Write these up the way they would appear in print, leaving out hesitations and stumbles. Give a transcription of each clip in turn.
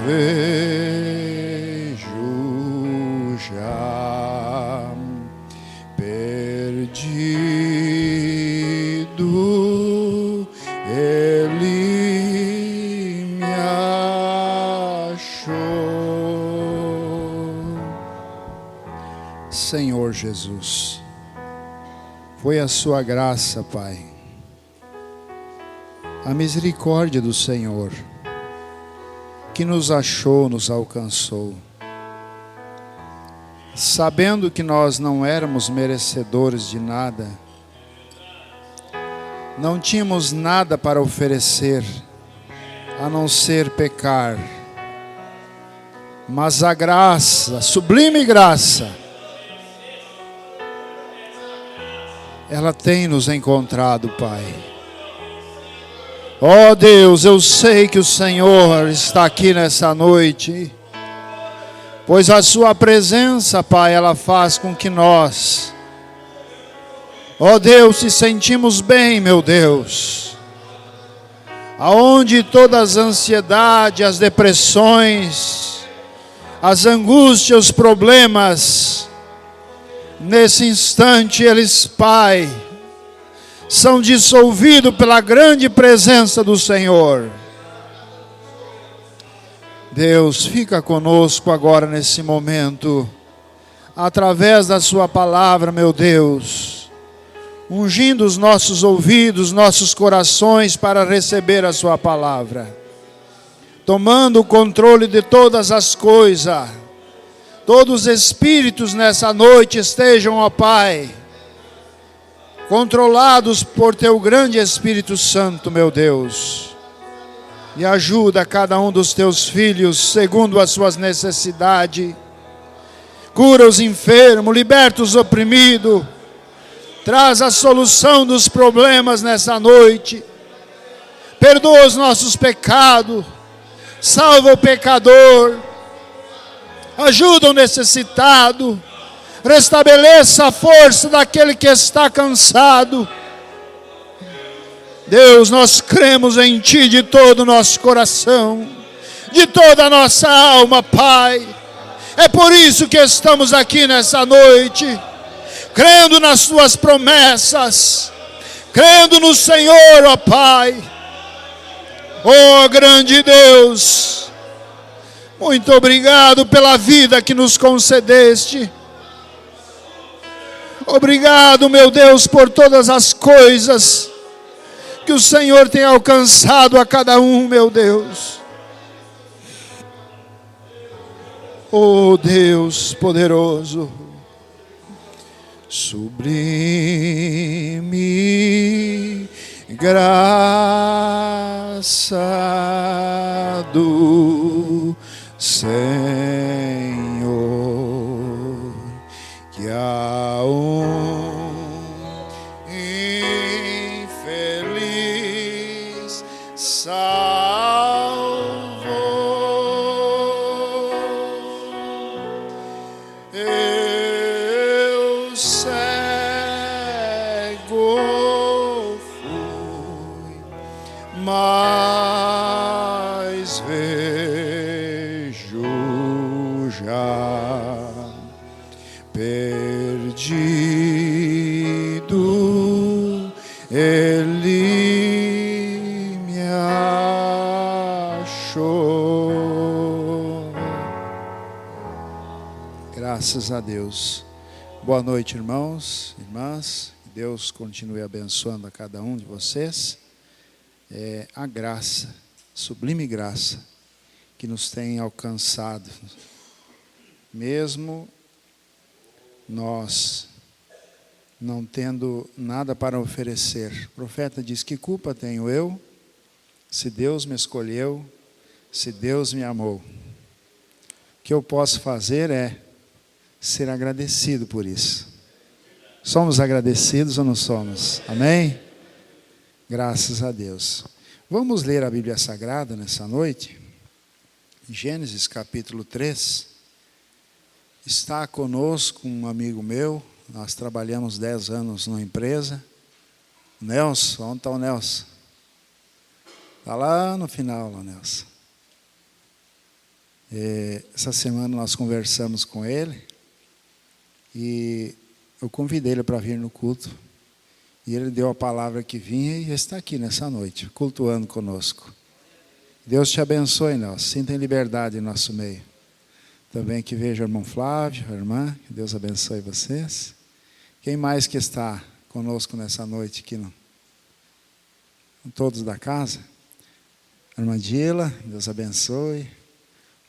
vejo já perdido, Ele me achou. Senhor Jesus, foi a sua graça, Pai, a misericórdia do Senhor, que nos achou, nos alcançou. Sabendo que nós não éramos merecedores de nada, não tínhamos nada para oferecer, a não ser pecar. Mas a graça, a sublime graça, ela tem nos encontrado, Pai. Ó Deus, eu sei que o Senhor está aqui nessa noite, pois a sua presença, Pai, ela faz com que nós, ó Deus, se sentimos bem, meu Deus. Aonde todas as ansiedades, as depressões, as angústias, os problemas, nesse instante eles, Pai, são dissolvidos pela grande presença do Senhor. Deus, fica conosco agora nesse momento, através da sua palavra, meu Deus, ungindo os nossos ouvidos, nossos corações para receber a sua palavra, tomando o controle de todas as coisas. Todos os espíritos nessa noite estejam, ó Pai, controlados por teu grande Espírito Santo, meu Deus. E ajuda cada um dos teus filhos segundo as suas necessidades. Cura os enfermos, liberta os oprimidos. Traz a solução dos problemas nessa noite. Perdoa os nossos pecados. Salva o pecador. Ajuda o necessitado. Restabeleça a força daquele que está cansado. Deus, nós cremos em Ti de todo o nosso coração, de toda a nossa alma, Pai. É por isso que estamos aqui nessa noite, crendo nas Tuas promessas, crendo no Senhor, ó Pai. Ó grande Deus, muito obrigado pela vida que nos concedeste. Obrigado, meu Deus, por todas as coisas que o Senhor tem alcançado a cada um, meu Deus. Oh Deus poderoso, sublime graça do Senhor, que a infeliz salvou. Eu cego fui, mas vejo já. Perdido, Ele me achou. Graças a Deus. Boa noite, irmãos, irmãs. Que Deus continue abençoando a cada um de vocês. A graça, sublime graça, que nos tem alcançado, mesmo nós não tendo nada para oferecer. O profeta diz: que culpa tenho eu, se Deus me escolheu, se Deus me amou? O que eu posso fazer é ser agradecido por isso. Somos agradecidos ou não somos? Amém? Graças a Deus. Vamos ler a Bíblia Sagrada nessa noite. Gênesis capítulo 3. Está conosco um amigo meu, nós trabalhamos 10 anos numa empresa. Nelson, onde está o Nelson? Está lá no final, lá, Nelson. Essa semana nós conversamos com ele e eu convidei ele para vir no culto. E ele deu a palavra que vinha e está aqui nessa noite, cultuando conosco. Deus te abençoe, nós. Sinta em liberdade em nosso meio. Também que veja o irmão Flávio, a irmã, que Deus abençoe vocês. Quem mais que está conosco nessa noite aqui? Não? Todos da casa? A irmã Dila, Deus abençoe.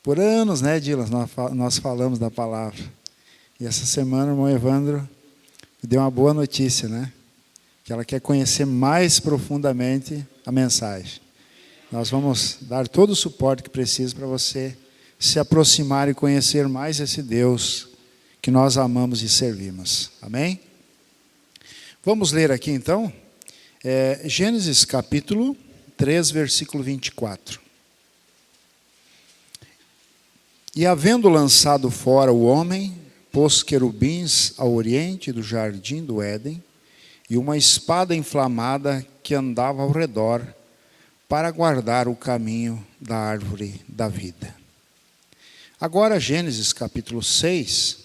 Por anos, né, Dila, nós falamos da palavra. E essa semana o irmão Evandro me deu uma boa notícia, né? Que ela quer conhecer mais profundamente a mensagem. Nós vamos dar todo o suporte que precisa para você se aproximar e conhecer mais esse Deus que nós amamos e servimos. Amém? Vamos ler aqui então, Gênesis capítulo 3, versículo 24. E havendo lançado fora o homem, pôs querubins ao oriente do jardim do Éden, e uma espada inflamada que andava ao redor, para guardar o caminho da árvore da vida. Agora Gênesis capítulo 6,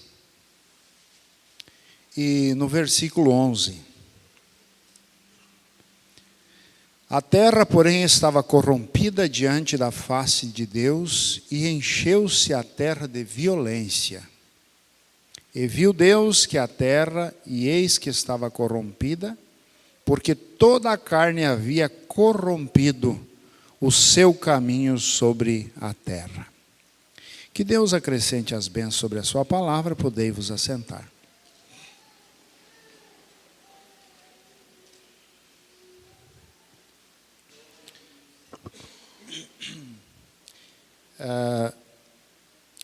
e no versículo 11. A terra, porém, estava corrompida diante da face de Deus, e encheu-se a terra de violência. E viu Deus que a terra, e eis que estava corrompida, porque toda a carne havia corrompido o seu caminho sobre a terra. Que Deus acrescente as bênçãos sobre a sua palavra, podei-vos assentar.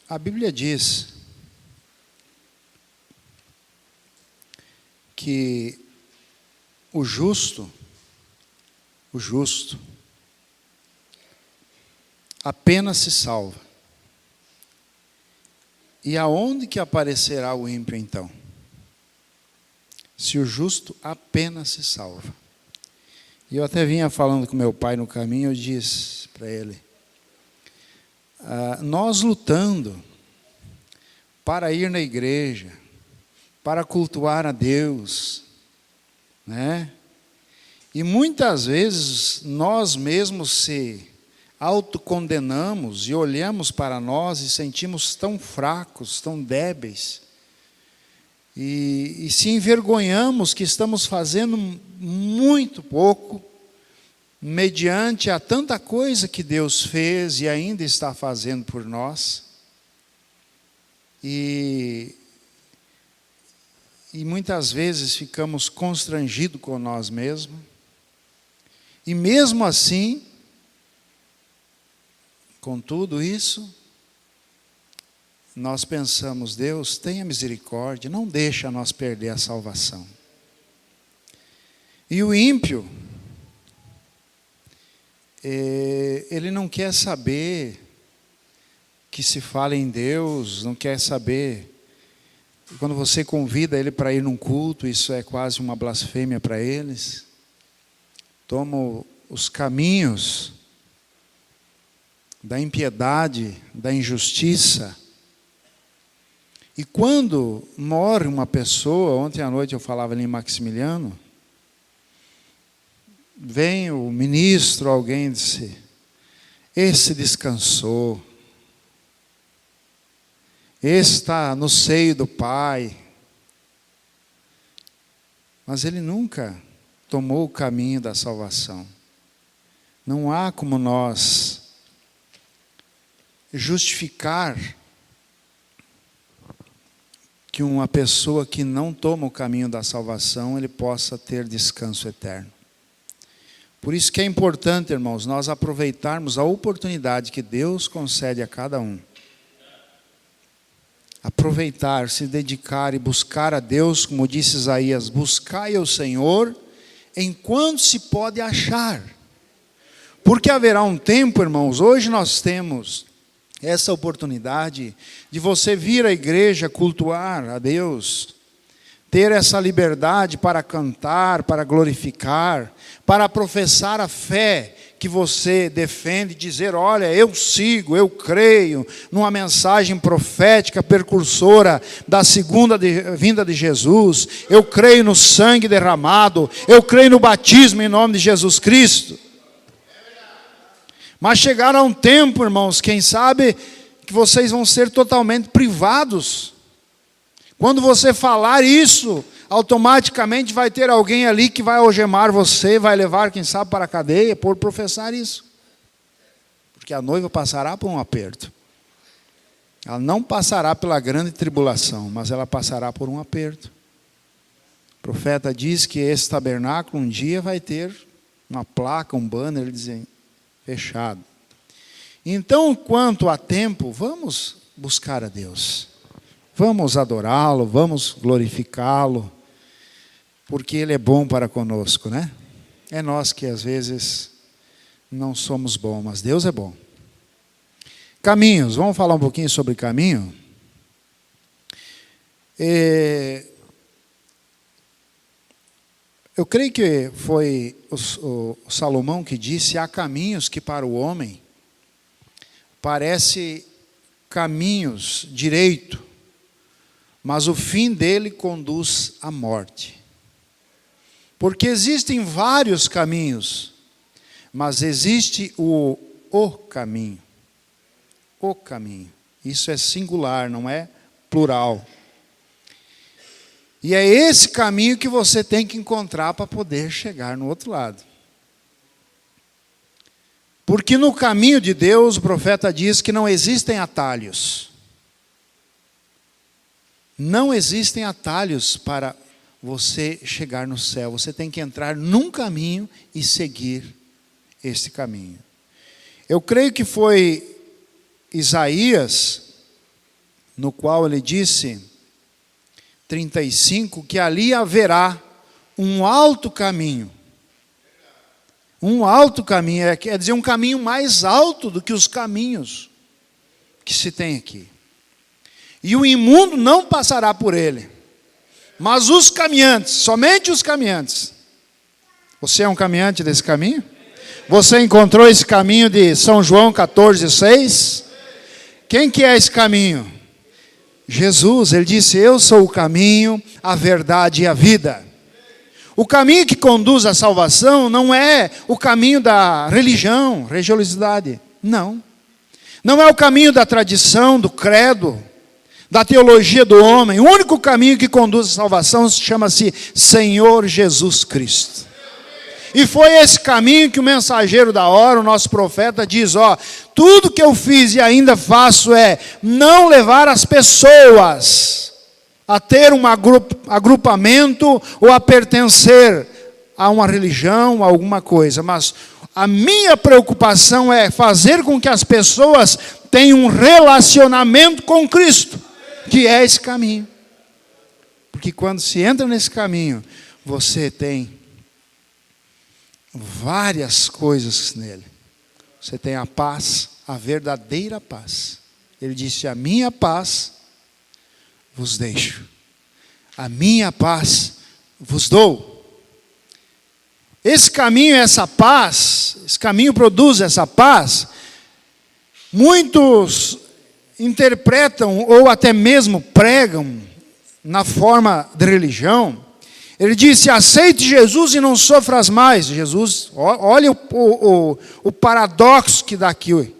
A Bíblia diz que o justo apenas se salva. E aonde que aparecerá o ímpio então? Se o justo apenas se salva. E eu até vinha falando com meu pai no caminho, eu disse para ele, nós lutando para ir na igreja, para cultuar a Deus, né? E muitas vezes nós mesmos se autocondenamos e olhamos para nós e sentimos tão fracos, tão débeis, e se envergonhamos que estamos fazendo muito pouco, mediante a tanta coisa que Deus fez e ainda está fazendo por nós. E muitas vezes ficamos constrangidos com nós mesmos. E mesmo assim, com tudo isso, nós pensamos, Deus, tenha misericórdia, não deixa nós perder a salvação. E o ímpio, ele não quer saber que se fala em Deus, não quer saber. Quando você convida ele para ir num culto, isso é quase uma blasfêmia para eles. Tomam os caminhos da impiedade, da injustiça. E quando morre uma pessoa, ontem à noite eu falava ali em Maximiliano, vem o ministro, alguém disse, esse descansou, esse está no seio do Pai, mas ele nunca tomou o caminho da salvação. Não há como nós justificar que uma pessoa que não toma o caminho da salvação, ele possa ter descanso eterno. Por isso que é importante, irmãos, nós aproveitarmos a oportunidade que Deus concede a cada um. Aproveitar, se dedicar e buscar a Deus, como disse Isaías, buscai ao Senhor enquanto se pode achar. Porque haverá um tempo, irmãos, hoje nós temos essa oportunidade de você vir à igreja cultuar a Deus, ter essa liberdade para cantar, para glorificar, para professar a fé que você defende, dizer, olha, eu sigo, eu creio numa mensagem profética, precursora da segunda vinda de Jesus, eu creio no sangue derramado, eu creio no batismo em nome de Jesus Cristo. Mas chegará um tempo, irmãos, quem sabe, que vocês vão ser totalmente privados. Quando você falar isso, automaticamente vai ter alguém ali que vai algemar você, vai levar, quem sabe, para a cadeia por professar isso. Porque a noiva passará por um aperto. Ela não passará pela grande tribulação, mas ela passará por um aperto. O profeta diz que esse tabernáculo um dia vai ter uma placa, um banner, dizendo, fechado. Então, quanto a tempo, vamos buscar a Deus. Vamos adorá-lo, vamos glorificá-lo, porque Ele é bom para conosco, né? É nós que às vezes não somos bons, mas Deus é bom. Caminhos, vamos falar um pouquinho sobre caminho? Eu creio que foi o Salomão que disse, há caminhos que para o homem parece caminhos direito, mas o fim dele conduz à morte. Porque existem vários caminhos, mas existe o caminho. O caminho. Isso é singular, não é plural. E é esse caminho que você tem que encontrar para poder chegar no outro lado. Porque no caminho de Deus, o profeta diz que não existem atalhos. Não existem atalhos para você chegar no céu. Você tem que entrar num caminho e seguir esse caminho. Eu creio que foi Isaías, no qual ele disse, 35, que ali haverá um alto caminho. Um alto caminho, quer dizer, um caminho mais alto do que os caminhos que se tem aqui. E o imundo não passará por ele, mas os caminhantes, somente os caminhantes. Você é um caminhante desse caminho? Você encontrou esse caminho de São João 14,6? Quem que é esse caminho? Jesus, ele disse, eu sou o caminho, a verdade e a vida. O caminho que conduz à salvação não é o caminho da religião, religiosidade. Não. Não é o caminho da tradição, do credo, da teologia do homem. O único caminho que conduz à salvação chama-se Senhor Jesus Cristo. E foi esse caminho que o mensageiro da hora, o nosso profeta, diz, tudo que eu fiz e ainda faço é não levar as pessoas a ter um agrupamento ou a pertencer a uma religião, a alguma coisa, mas a minha preocupação é fazer com que as pessoas tenham um relacionamento com Cristo, que é esse caminho. Porque quando se entra nesse caminho, você tem várias coisas nele. Você tem a paz, a verdadeira paz. Ele disse, a minha paz vos deixo, a minha paz vos dou. Esse caminho, essa paz, esse caminho produz essa paz. Muitos interpretam ou até mesmo pregam na forma de religião. Ele disse, aceite Jesus e não sofras mais. Jesus, olha o paradoxo que dá aqui.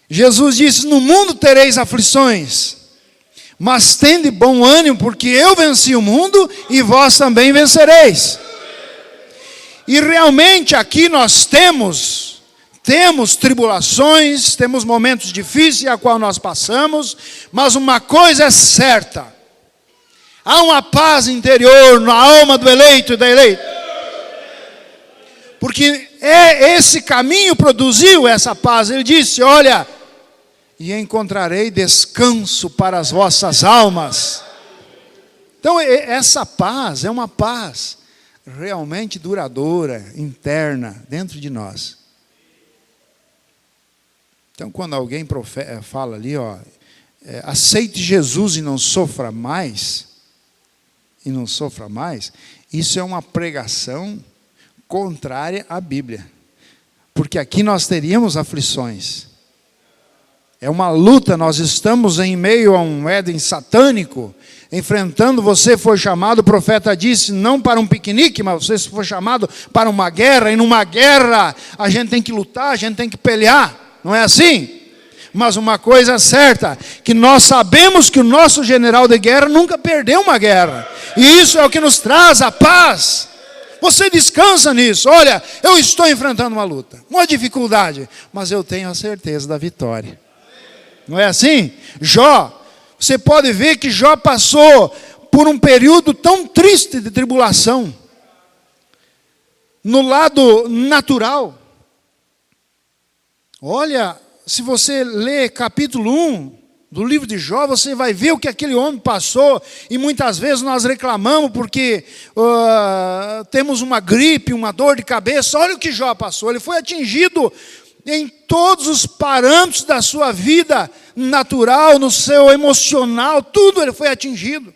Jesus disse, no mundo tereis aflições, mas tende bom ânimo, porque eu venci o mundo e vós também vencereis. E realmente aqui nós temos tribulações, temos momentos difíceis a qual nós passamos, mas uma coisa é certa, há uma paz interior na alma do eleito e da eleita. Porque esse caminho produziu essa paz. Ele disse, olha, e encontrarei descanso para as vossas almas. Então essa paz é uma paz realmente duradoura, interna, dentro de nós. Então quando alguém fala ali, aceite Jesus e não sofra mais, isso é uma pregação contrária à Bíblia. porque aqui nós teríamos aflições. É uma luta, nós estamos em meio a um Éden satânico, enfrentando. Você foi chamado, o profeta disse, não para um piquenique, mas você foi chamado para uma guerra, e numa guerra a gente tem que lutar, a gente tem que pelear, não é assim? Mas uma coisa é certa, que nós sabemos que o nosso general de guerra nunca perdeu uma guerra, e isso é o que nos traz a paz. Você descansa nisso. Olha, eu estou enfrentando uma luta, uma dificuldade, mas eu tenho a certeza da vitória. Não é assim? Jó, você pode ver que Jó passou por um período tão triste de tribulação, no lado natural. Olha, se você ler capítulo 1 do livro de Jó, você vai ver o que aquele homem passou, e muitas vezes nós reclamamos porque temos uma gripe, uma dor de cabeça. Olha o que Jó passou, ele foi atingido em todos os parâmetros da sua vida natural, no seu emocional, tudo ele foi atingido.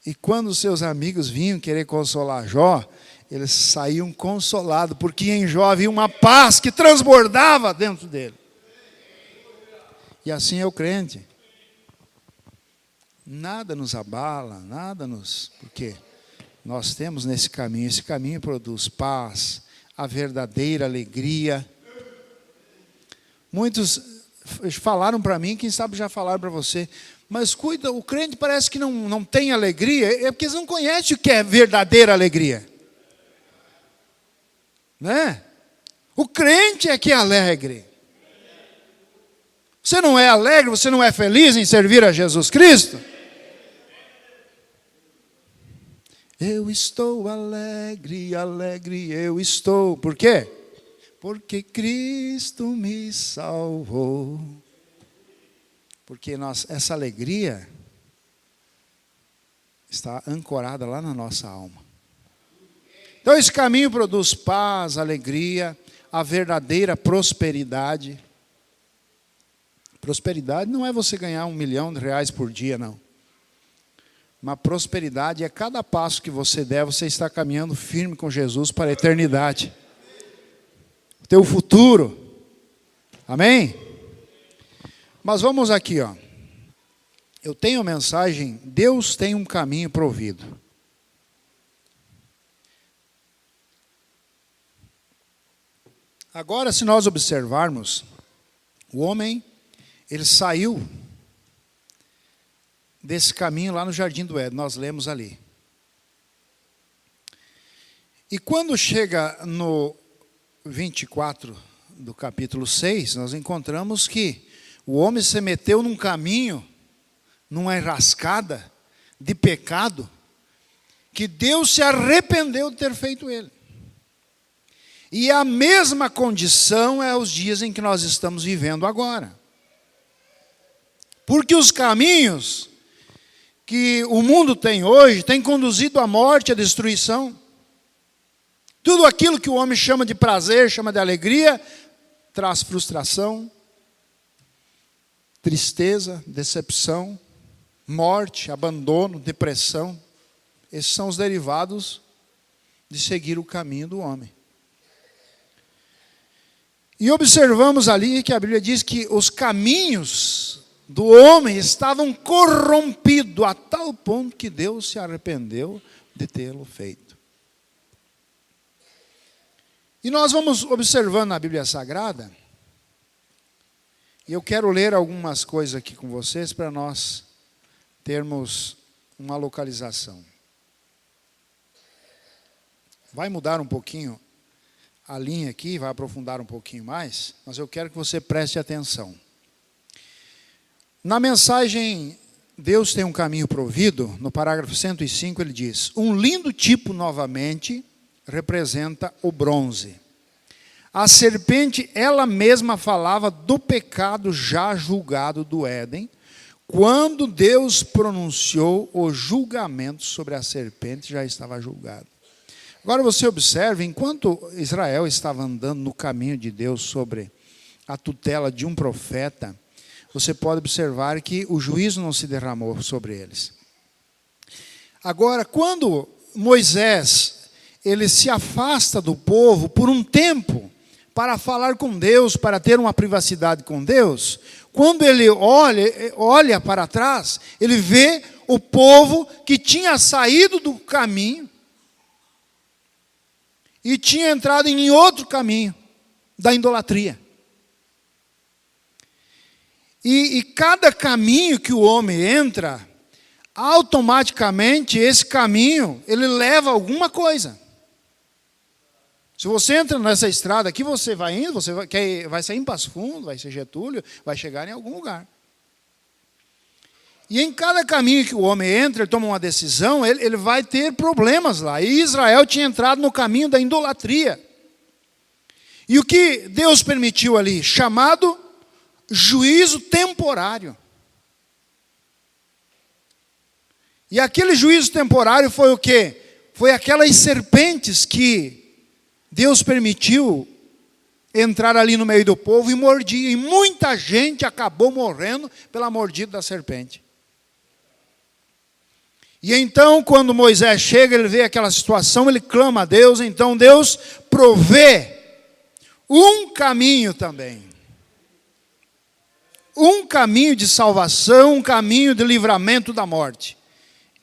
E quando os seus amigos vinham querer consolar Jó, eles saíam consolados, porque em Jó havia uma paz que transbordava dentro dele. E assim é o crente. Nada nos abala, nada nos... Porque nós temos nesse caminho, esse caminho produz paz, a verdadeira alegria. Muitos falaram para mim, quem sabe já falaram para você, mas cuida, o crente parece que não tem alegria, é porque eles não conhecem o que é verdadeira alegria. Né? O crente é que é alegre. Você não é alegre, você não é feliz em servir a Jesus Cristo? Eu estou alegre, alegre eu estou. Por quê? Porque Cristo me salvou. Porque essa alegria está ancorada lá na nossa alma. Então esse caminho produz paz, alegria, a verdadeira prosperidade. Prosperidade não é você ganhar R$1 milhão por dia, não. Mas prosperidade é cada passo que você der, você está caminhando firme com Jesus para a eternidade. O teu futuro. Amém? Mas vamos aqui, ó. Eu tenho a mensagem, Deus tem um caminho provido. Agora, se nós observarmos, o homem, ele saiu desse caminho lá no Jardim do Éden, nós lemos ali. E quando chega no 24 do capítulo 6, nós encontramos que o homem se meteu num caminho, numa enrascada de pecado, que Deus se arrependeu de ter feito ele. E a mesma condição é os dias em que nós estamos vivendo agora. Porque os caminhos que o mundo tem hoje têm conduzido à morte, à destruição. Tudo aquilo que o homem chama de prazer, chama de alegria, traz frustração, tristeza, decepção, morte, abandono, depressão. Esses são os derivados de seguir o caminho do homem. E observamos ali que a Bíblia diz que os caminhos do homem estavam corrompidos a tal ponto que Deus se arrependeu de tê-lo feito. E nós vamos observando na Bíblia Sagrada, e eu quero ler algumas coisas aqui com vocês para nós termos uma localização. Vai mudar um pouquinho a linha aqui, vai aprofundar um pouquinho mais, mas eu quero que você preste atenção. Na mensagem Deus tem um caminho provido, no parágrafo 105 ele diz: um lindo tipo novamente representa o bronze. A serpente ela mesma falava do pecado já julgado do Éden, quando Deus pronunciou o julgamento sobre a serpente, já estava julgado. Agora você observe, enquanto Israel estava andando no caminho de Deus sobre a tutela de um profeta, você pode observar que o juízo não se derramou sobre eles. Agora, quando Moisés, ele se afasta do povo por um tempo, para falar com Deus, para ter uma privacidade com Deus. Quando ele olha para trás, ele vê o povo que tinha saído do caminho e tinha entrado em outro caminho, da idolatria. E cada caminho que o homem entra, automaticamente esse caminho, ele leva a alguma coisa. Se você entra nessa estrada aqui, você vai indo, vai sair em Passo Fundo, vai ser Getúlio, vai chegar em algum lugar. E em cada caminho que o homem entra, ele toma uma decisão, ele vai ter problemas lá. E Israel tinha entrado no caminho da idolatria. E o que Deus permitiu ali? Chamado juízo temporário. E aquele juízo temporário foi o quê? Foi aquelas serpentes que Deus permitiu entrar ali no meio do povo e mordia. E muita gente acabou morrendo pela mordida da serpente. E então, quando Moisés chega, ele vê aquela situação, ele clama a Deus. Então Deus provê um caminho também. Um caminho de salvação, um caminho de livramento da morte.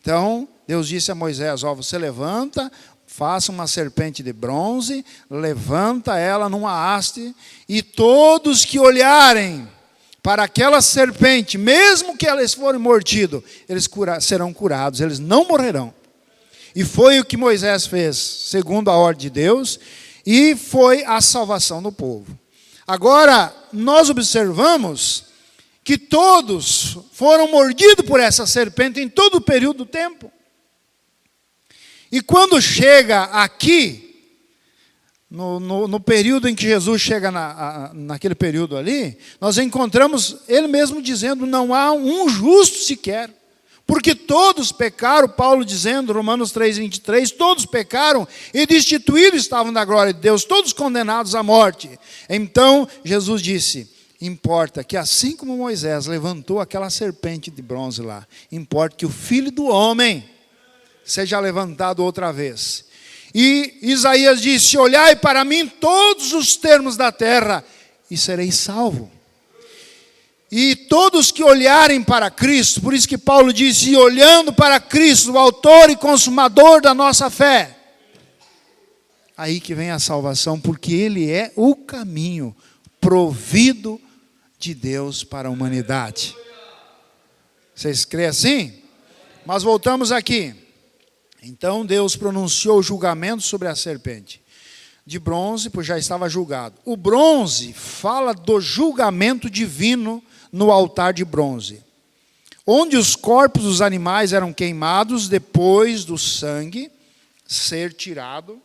Então, Deus disse a Moisés, você levanta, faça uma serpente de bronze, levanta ela numa haste, e todos que olharem para aquela serpente, mesmo que eles forem mordidos, eles serão curados, eles não morrerão. E foi o que Moisés fez, segundo a ordem de Deus, e foi a salvação do povo. Agora, nós observamos que todos foram mordidos por essa serpente em todo o período do tempo. E quando chega aqui, no período em que Jesus chega naquele período ali, nós encontramos ele mesmo dizendo, não há um justo sequer, porque todos pecaram, Paulo dizendo, Romanos 3:23, todos pecaram e destituídos estavam da glória de Deus, todos condenados à morte. Então Jesus disse, importa que assim como Moisés levantou aquela serpente de bronze lá, importa que o Filho do Homem seja levantado outra vez. E Isaías disse, olhai para mim todos os termos da terra e serei salvo. E todos que olharem para Cristo, por isso que Paulo disse, olhando para Cristo, o autor e consumador da nossa fé, aí que vem a salvação, porque Ele é o caminho provido de Deus para a humanidade. Vocês creem assim? Mas voltamos aqui. Então Deus pronunciou o julgamento sobre a serpente de bronze, pois já estava julgado. O bronze fala do julgamento divino no altar de bronze, onde os corpos dos animais eram queimados depois do sangue ser tirado.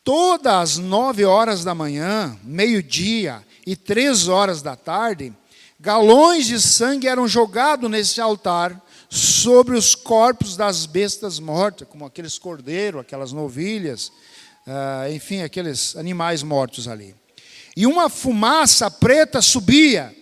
Todas as 9 horas da manhã, meio-dia e 3 horas da tarde, galões de sangue eram jogados nesse altar sobre os corpos das bestas mortas, como aqueles cordeiros, aquelas novilhas, enfim, aqueles animais mortos ali. E uma fumaça preta subia,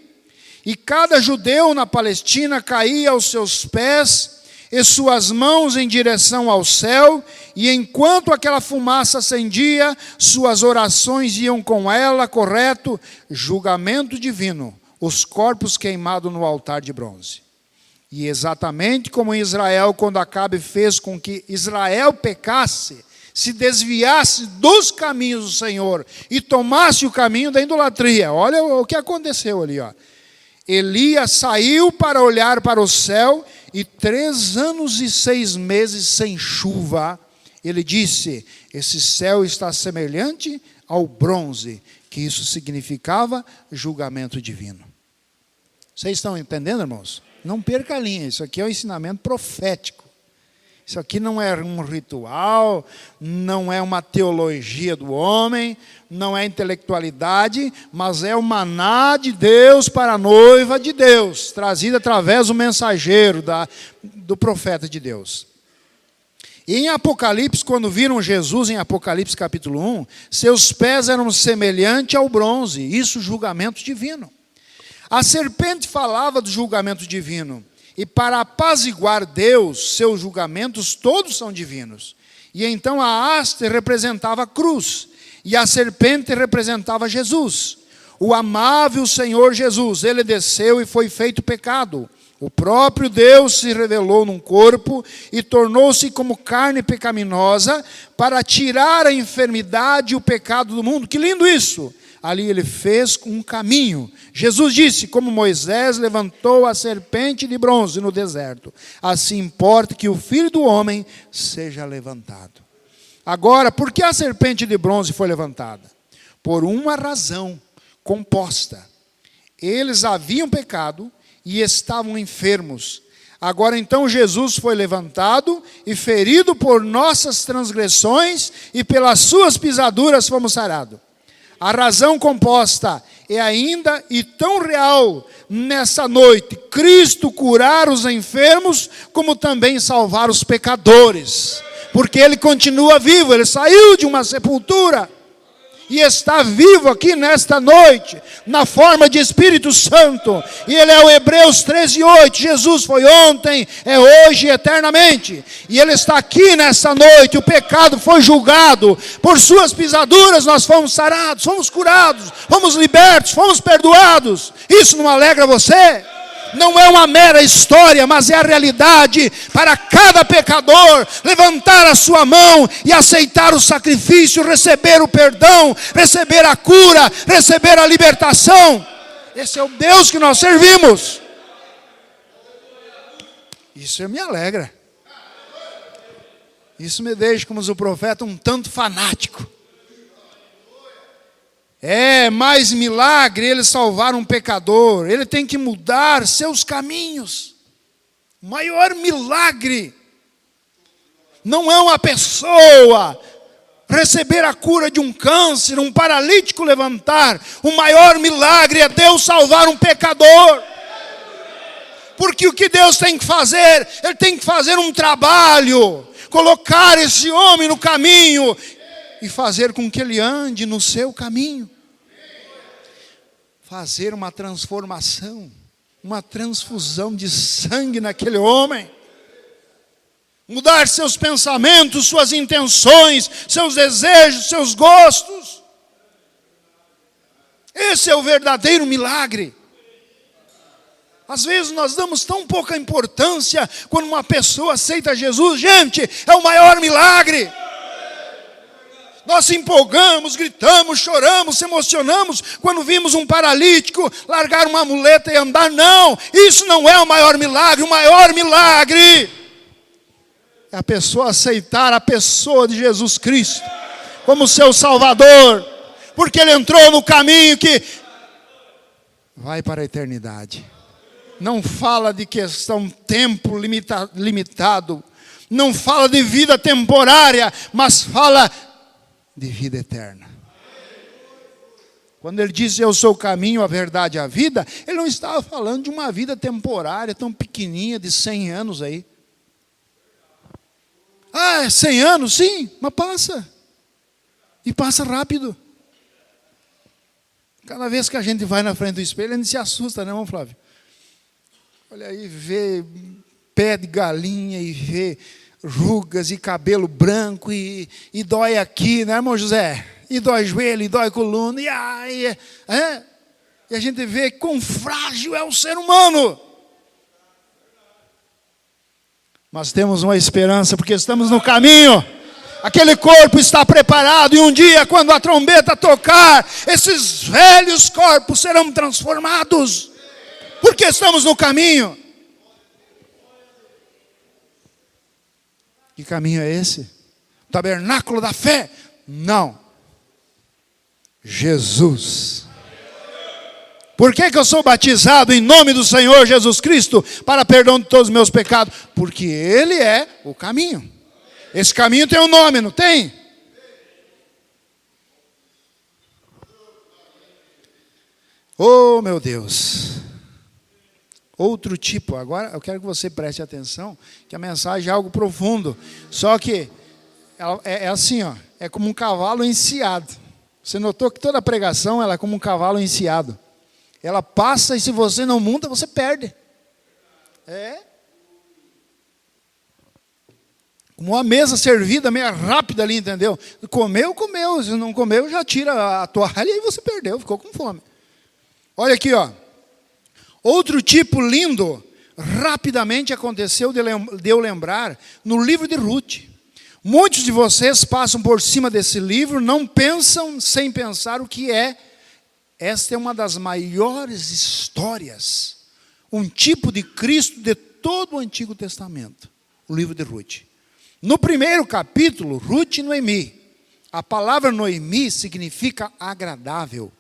e cada judeu na Palestina caía aos seus pés e suas mãos em direção ao céu, e enquanto aquela fumaça acendia, suas orações iam com ela, correto, julgamento divino, os corpos queimados no altar de bronze. E exatamente como em Israel, quando Acabe fez com que Israel pecasse, se desviasse dos caminhos do Senhor e tomasse o caminho da idolatria. Olha o que aconteceu ali, ó. Elias saiu para olhar para o céu e 3 anos e 6 meses sem chuva. Ele disse, esse céu está semelhante ao bronze, que isso significava julgamento divino. Vocês estão entendendo, irmãos? Não perca a linha, isso aqui é um ensinamento profético. Isso aqui não é um ritual, não é uma teologia do homem, não é intelectualidade, mas é o maná de Deus para a noiva de Deus, trazida através do mensageiro, do profeta de Deus. E em Apocalipse, quando viram Jesus em Apocalipse capítulo 1, seus pés eram semelhantes ao bronze, isso julgamento divino. A serpente falava do julgamento divino. E para apaziguar Deus, seus julgamentos todos são divinos. E então a haste representava a cruz, e a serpente representava Jesus. O amável Senhor Jesus, ele desceu e foi feito pecado. O próprio Deus se revelou num corpo e tornou-se como carne pecaminosa para tirar a enfermidade e o pecado do mundo. Que lindo isso! Ali ele fez um caminho. Jesus disse, como Moisés levantou a serpente de bronze no deserto, assim importa que o Filho do Homem seja levantado. Agora, por que a serpente de bronze foi levantada? Por uma razão composta. Eles haviam pecado e estavam enfermos. Agora então Jesus foi levantado e ferido por nossas transgressões, e pelas suas pisaduras fomos sarados. A razão composta é ainda e tão real nessa noite: Cristo curar os enfermos, como também salvar os pecadores. Porque Ele continua vivo, Ele saiu de uma sepultura e está vivo aqui nesta noite, na forma de Espírito Santo. E Ele é o Hebreus 13:8. Jesus foi ontem, é hoje e eternamente. E Ele está aqui nesta noite. O pecado foi julgado. Por suas pisaduras nós fomos sarados, fomos curados, fomos libertos, fomos perdoados. Isso não alegra você? Não é uma mera história, mas é a realidade para cada pecador levantar a sua mão e aceitar o sacrifício, receber o perdão, receber a cura, receber a libertação. Esse é o Deus que nós servimos. Isso me alegra. Isso me deixa, como o profeta, um tanto fanático. É mais milagre ele salvar um pecador. Ele tem que mudar seus caminhos. O maior milagre não é uma pessoa receber a cura de um câncer, um paralítico levantar. O maior milagre é Deus salvar um pecador. Porque o que Deus tem que fazer? Ele tem que fazer um trabalho, colocar esse homem no caminho e fazer com que ele ande no seu caminho. Fazer uma transformação, uma transfusão de sangue naquele homem. Mudar seus pensamentos, suas intenções, seus desejos, seus gostos. Esse é o verdadeiro milagre. Às vezes nós damos tão pouca importância quando uma pessoa aceita Jesus. Gente, é o maior milagre. Nós se empolgamos, gritamos, choramos, se emocionamos quando vimos um paralítico largar uma muleta e andar. Não, isso não é o maior milagre. O maior milagre é a pessoa aceitar a pessoa de Jesus Cristo como seu Salvador, porque Ele entrou no caminho que vai para a eternidade. Não fala de questão tempo limitado, não fala de vida temporária, mas fala de vida eterna. Quando ele diz eu sou o caminho, a verdade e a vida, ele não estava falando de uma vida temporária tão pequenininha de 100 anos aí. Ah, 100 anos? Sim, mas passa. E passa rápido. Cada vez que a gente vai na frente do espelho, a gente se assusta, né, irmão Flávio? Olha aí, vê pé de galinha e vê rugas e cabelo branco e dói aqui, né, irmão José? E dói joelho, e dói coluna, e a gente vê quão frágil é o ser humano. Mas temos uma esperança, porque estamos no caminho. Aquele corpo está preparado, e um dia, quando a trombeta tocar, esses velhos corpos serão transformados, porque estamos no caminho. Que caminho é esse? O tabernáculo da fé? Não. Jesus. Por que eu sou batizado em nome do Senhor Jesus Cristo? Para perdão de todos os meus pecados. Porque Ele é o caminho. Esse caminho tem um nome, não tem? Oh, meu Deus. Outro tipo. Agora eu quero que você preste atenção, que a mensagem é algo profundo. Só que é assim, ó, é como um cavalo enciado. Você notou que toda pregação ela é como um cavalo enciado. Ela passa e se você não monta, você perde. Como uma mesa servida, meio rápida ali, entendeu? Comeu, comeu. Se não comeu, já tira a toalha e você perdeu, ficou com fome. Olha aqui, ó. Outro tipo lindo, rapidamente aconteceu de eu lembrar, no livro de Ruth. Muitos de vocês passam por cima desse livro, não pensam sem pensar o que é. Esta é uma das maiores histórias, um tipo de Cristo de todo o Antigo Testamento, o livro de Ruth. No primeiro capítulo, Ruth e Noemi. A palavra Noemi significa agradável.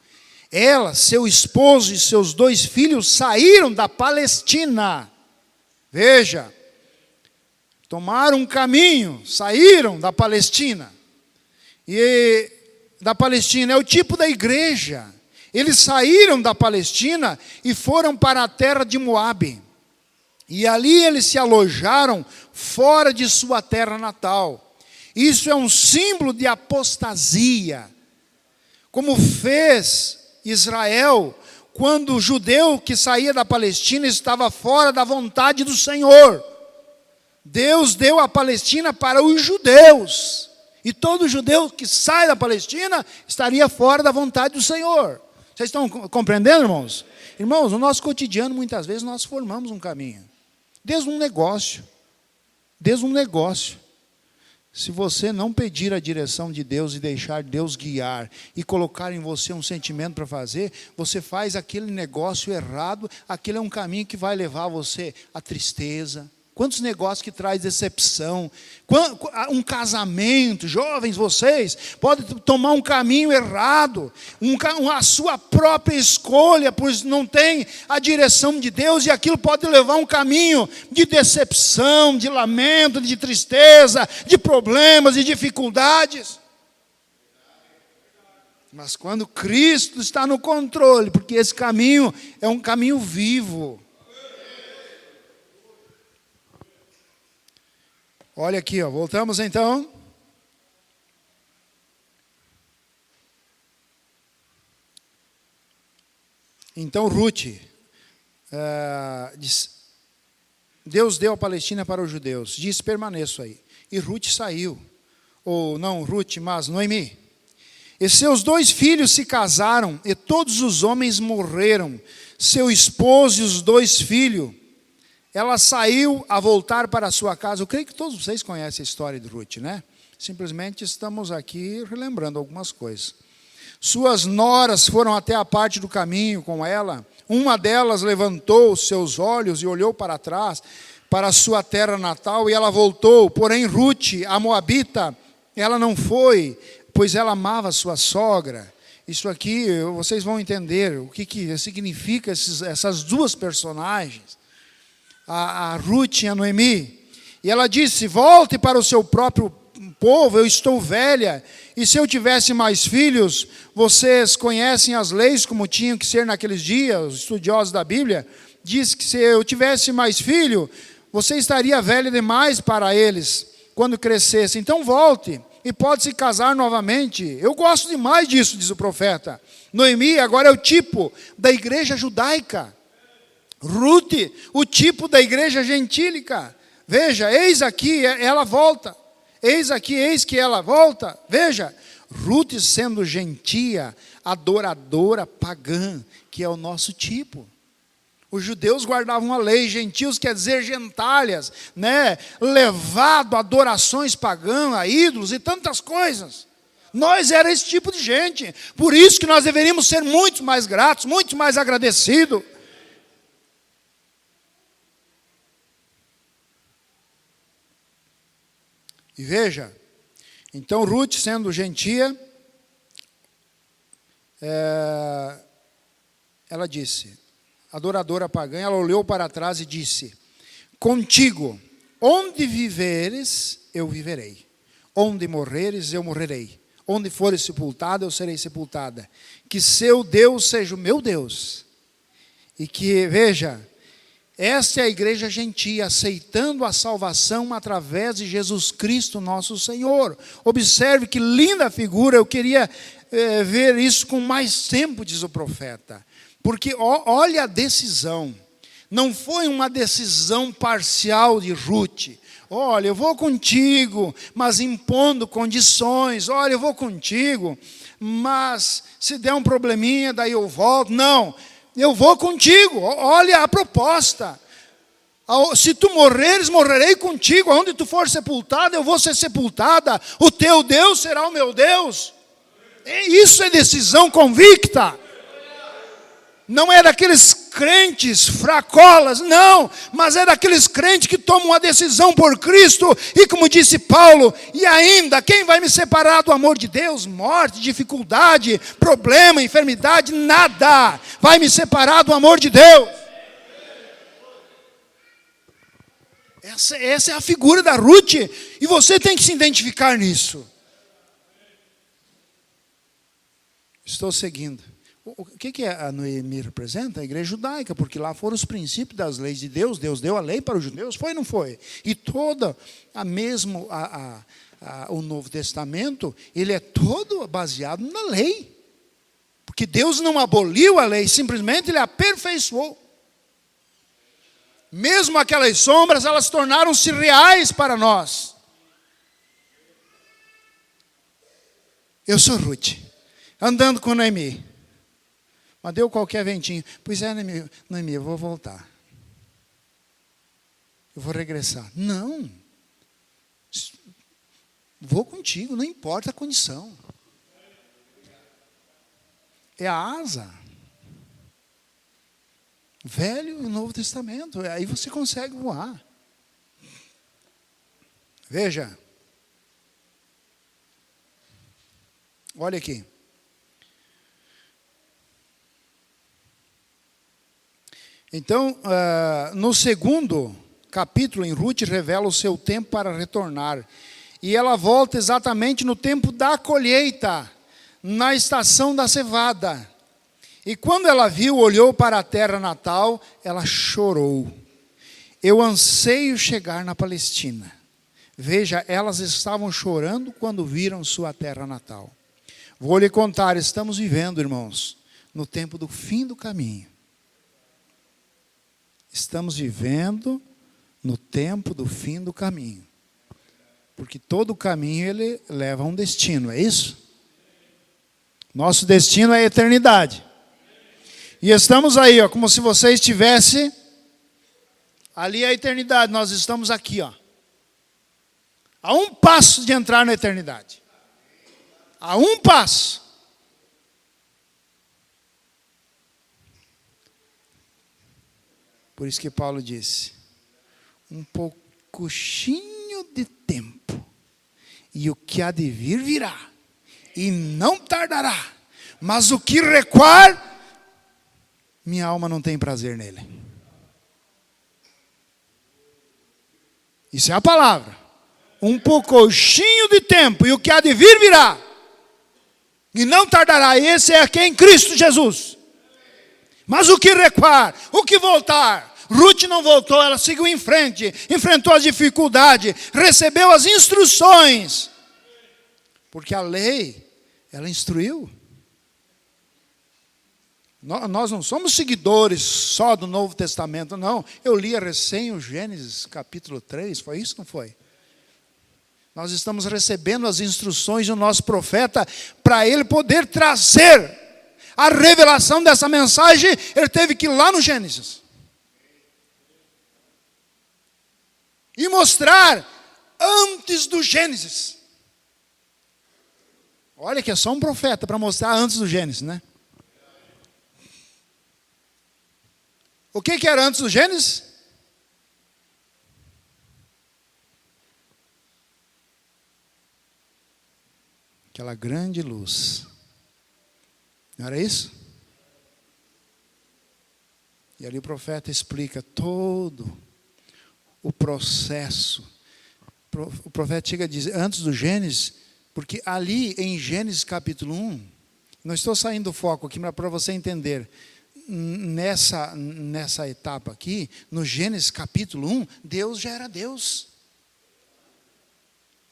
Ela, seu esposo e seus 2 filhos saíram da Palestina. Veja, tomaram um caminho, saíram da Palestina. E da Palestina é o tipo da igreja. Eles saíram da Palestina e foram para a terra de Moabe. E ali eles se alojaram fora de sua terra natal. Isso é um símbolo de apostasia. Como fez Israel, quando o judeu que saía da Palestina estava fora da vontade do Senhor. Deus deu a Palestina para os judeus. E todo judeu que sai da Palestina estaria fora da vontade do Senhor. Vocês estão compreendendo, irmãos? Irmãos, no nosso cotidiano, muitas vezes, nós formamos um caminho. Desde um negócio. Se você não pedir a direção de Deus e deixar Deus guiar e colocar em você um sentimento para fazer, você faz aquele negócio errado, aquele é um caminho que vai levar você à tristeza. Quantos negócios que traz decepção? Um casamento, jovens, vocês podem tomar um caminho errado, a sua própria escolha, pois não tem a direção de Deus, e aquilo pode levar a um caminho de decepção, de lamento, de tristeza, de problemas, de dificuldades. Mas quando Cristo está no controle, porque esse caminho é um caminho vivo. Olha aqui, ó, voltamos então. Então Ruth, Deus deu a Palestina para os judeus, disse: permaneço aí. E Ruth saiu, ou não Ruth, mas Noemi. E seus 2 filhos se casaram, e todos os homens morreram, seu esposo e os 2 filhos. Ela saiu a voltar para a sua casa. Eu creio que todos vocês conhecem a história de Ruth, né? Simplesmente estamos aqui relembrando algumas coisas. Suas noras foram até a parte do caminho com ela. Uma delas levantou os seus olhos e olhou para trás, para a sua terra natal, e ela voltou. Porém, Ruth, a moabita, ela não foi, pois ela amava sua sogra. Isso aqui, vocês vão entender o que significa essas 2 personagens. A Ruth e a Noemi, e ela disse: volte para o seu próprio povo, eu estou velha, e se eu tivesse mais filhos, vocês conhecem as leis como tinham que ser naqueles dias, os estudiosos da Bíblia, diz que se eu tivesse mais filho, você estaria velha demais para eles, quando crescesse, então volte, e pode se casar novamente. Eu gosto demais disso, diz o profeta. Noemi agora é o tipo da igreja judaica. Ruth, o tipo da igreja gentílica. Veja, eis aqui, ela volta. Eis que ela volta. Veja, Ruth sendo gentia, adoradora, pagã, que é o nosso tipo. Os judeus guardavam a lei, gentios quer dizer gentalhas, né? Levado a adorações pagãs, a ídolos e tantas coisas. Nós era esse tipo de gente. Por isso que nós deveríamos ser muito mais gratos, muito mais agradecidos. E veja, então Ruth, sendo gentia, ela disse, adoradora pagã, ela olhou para trás e disse: contigo, onde viveres, eu viverei. Onde morreres, eu morrerei. Onde fores sepultada, eu serei sepultada. Que seu Deus seja o meu Deus. E que, veja, esta é a igreja gentia, aceitando a salvação através de Jesus Cristo, nosso Senhor. Observe que linda figura, eu queria ver isso com mais tempo, diz o profeta. Porque olha a decisão, não foi uma decisão parcial de Ruth. olha, eu vou contigo, mas impondo condições. Olha, eu vou contigo, mas se der um probleminha, daí eu volto. Não, eu vou contigo. Olha a proposta. Se tu morreres, morrerei contigo. Aonde tu for sepultada, eu vou ser sepultada. O teu Deus será o meu Deus. Isso é decisão convicta. Não é daqueles crentes fracolas, não, mas é daqueles crentes que tomam uma decisão por Cristo. E como disse Paulo, e ainda, quem vai me separar do amor de Deus? Morte, dificuldade, problema, enfermidade, nada vai me separar do amor de Deus. Essa é a figura da Ruth, e você tem que se identificar nisso. Estou seguindo. O que a Noemi representa? A igreja judaica, porque lá foram os princípios das leis de Deus. Deus deu a lei para os judeus, foi ou não foi? E toda o Novo Testamento, ele é todo baseado na lei. Porque Deus não aboliu a lei, simplesmente ele aperfeiçoou. Mesmo aquelas sombras, elas tornaram-se reais para nós. Eu sou Ruth, andando com Noemi. Mas deu qualquer ventinho. Pois é, Noemi, eu vou voltar. Eu vou regressar. Não. Vou contigo, não importa a condição. É a asa. Velho e Novo Testamento. Aí você consegue voar. Veja. Olha aqui. Então, no segundo capítulo, em Ruth, revela o seu tempo para retornar. E ela volta exatamente no tempo da colheita, na estação da cevada. E quando ela viu, olhou para a terra natal, ela chorou. Eu anseio chegar na Palestina. Veja, elas estavam chorando quando viram sua terra natal. Vou lhe contar, estamos vivendo, irmãos, no tempo do fim do caminho. Estamos vivendo no tempo do fim do caminho. Porque todo caminho ele leva a um destino, é isso? Nosso destino é a eternidade. E estamos aí, ó, como se você estivesse ali é a eternidade, nós estamos aqui, ó. A um passo de entrar na eternidade. A um passo. Por isso que Paulo disse, um pouquinho de tempo, e o que há de vir virá, e não tardará, mas o que recuar, minha alma não tem prazer nele. Isso é a palavra. Um pouquinho de tempo, e o que há de vir virá, e não tardará. Esse é quem? Cristo Jesus. Mas o que recuar, o que voltar? Ruth não voltou, ela seguiu em frente, enfrentou as dificuldades, recebeu as instruções. Porque a lei, ela instruiu. Nós não somos seguidores só do Novo Testamento, não. Eu li recém o Gênesis capítulo 3, foi isso ou não foi? Nós estamos recebendo as instruções do nosso profeta para ele poder trazer a revelação dessa mensagem. Ele teve que ir lá no Gênesis e mostrar antes do Gênesis. Olha que é só um profeta para mostrar antes do Gênesis, né? O que era antes do Gênesis? Aquela grande luz. Não era isso? E ali o profeta explica todo o processo. O profeta chega a dizer, antes do Gênesis, porque ali em Gênesis capítulo 1, não estou saindo do foco aqui, mas para você entender, nessa etapa aqui, no Gênesis capítulo 1, Deus já era Deus.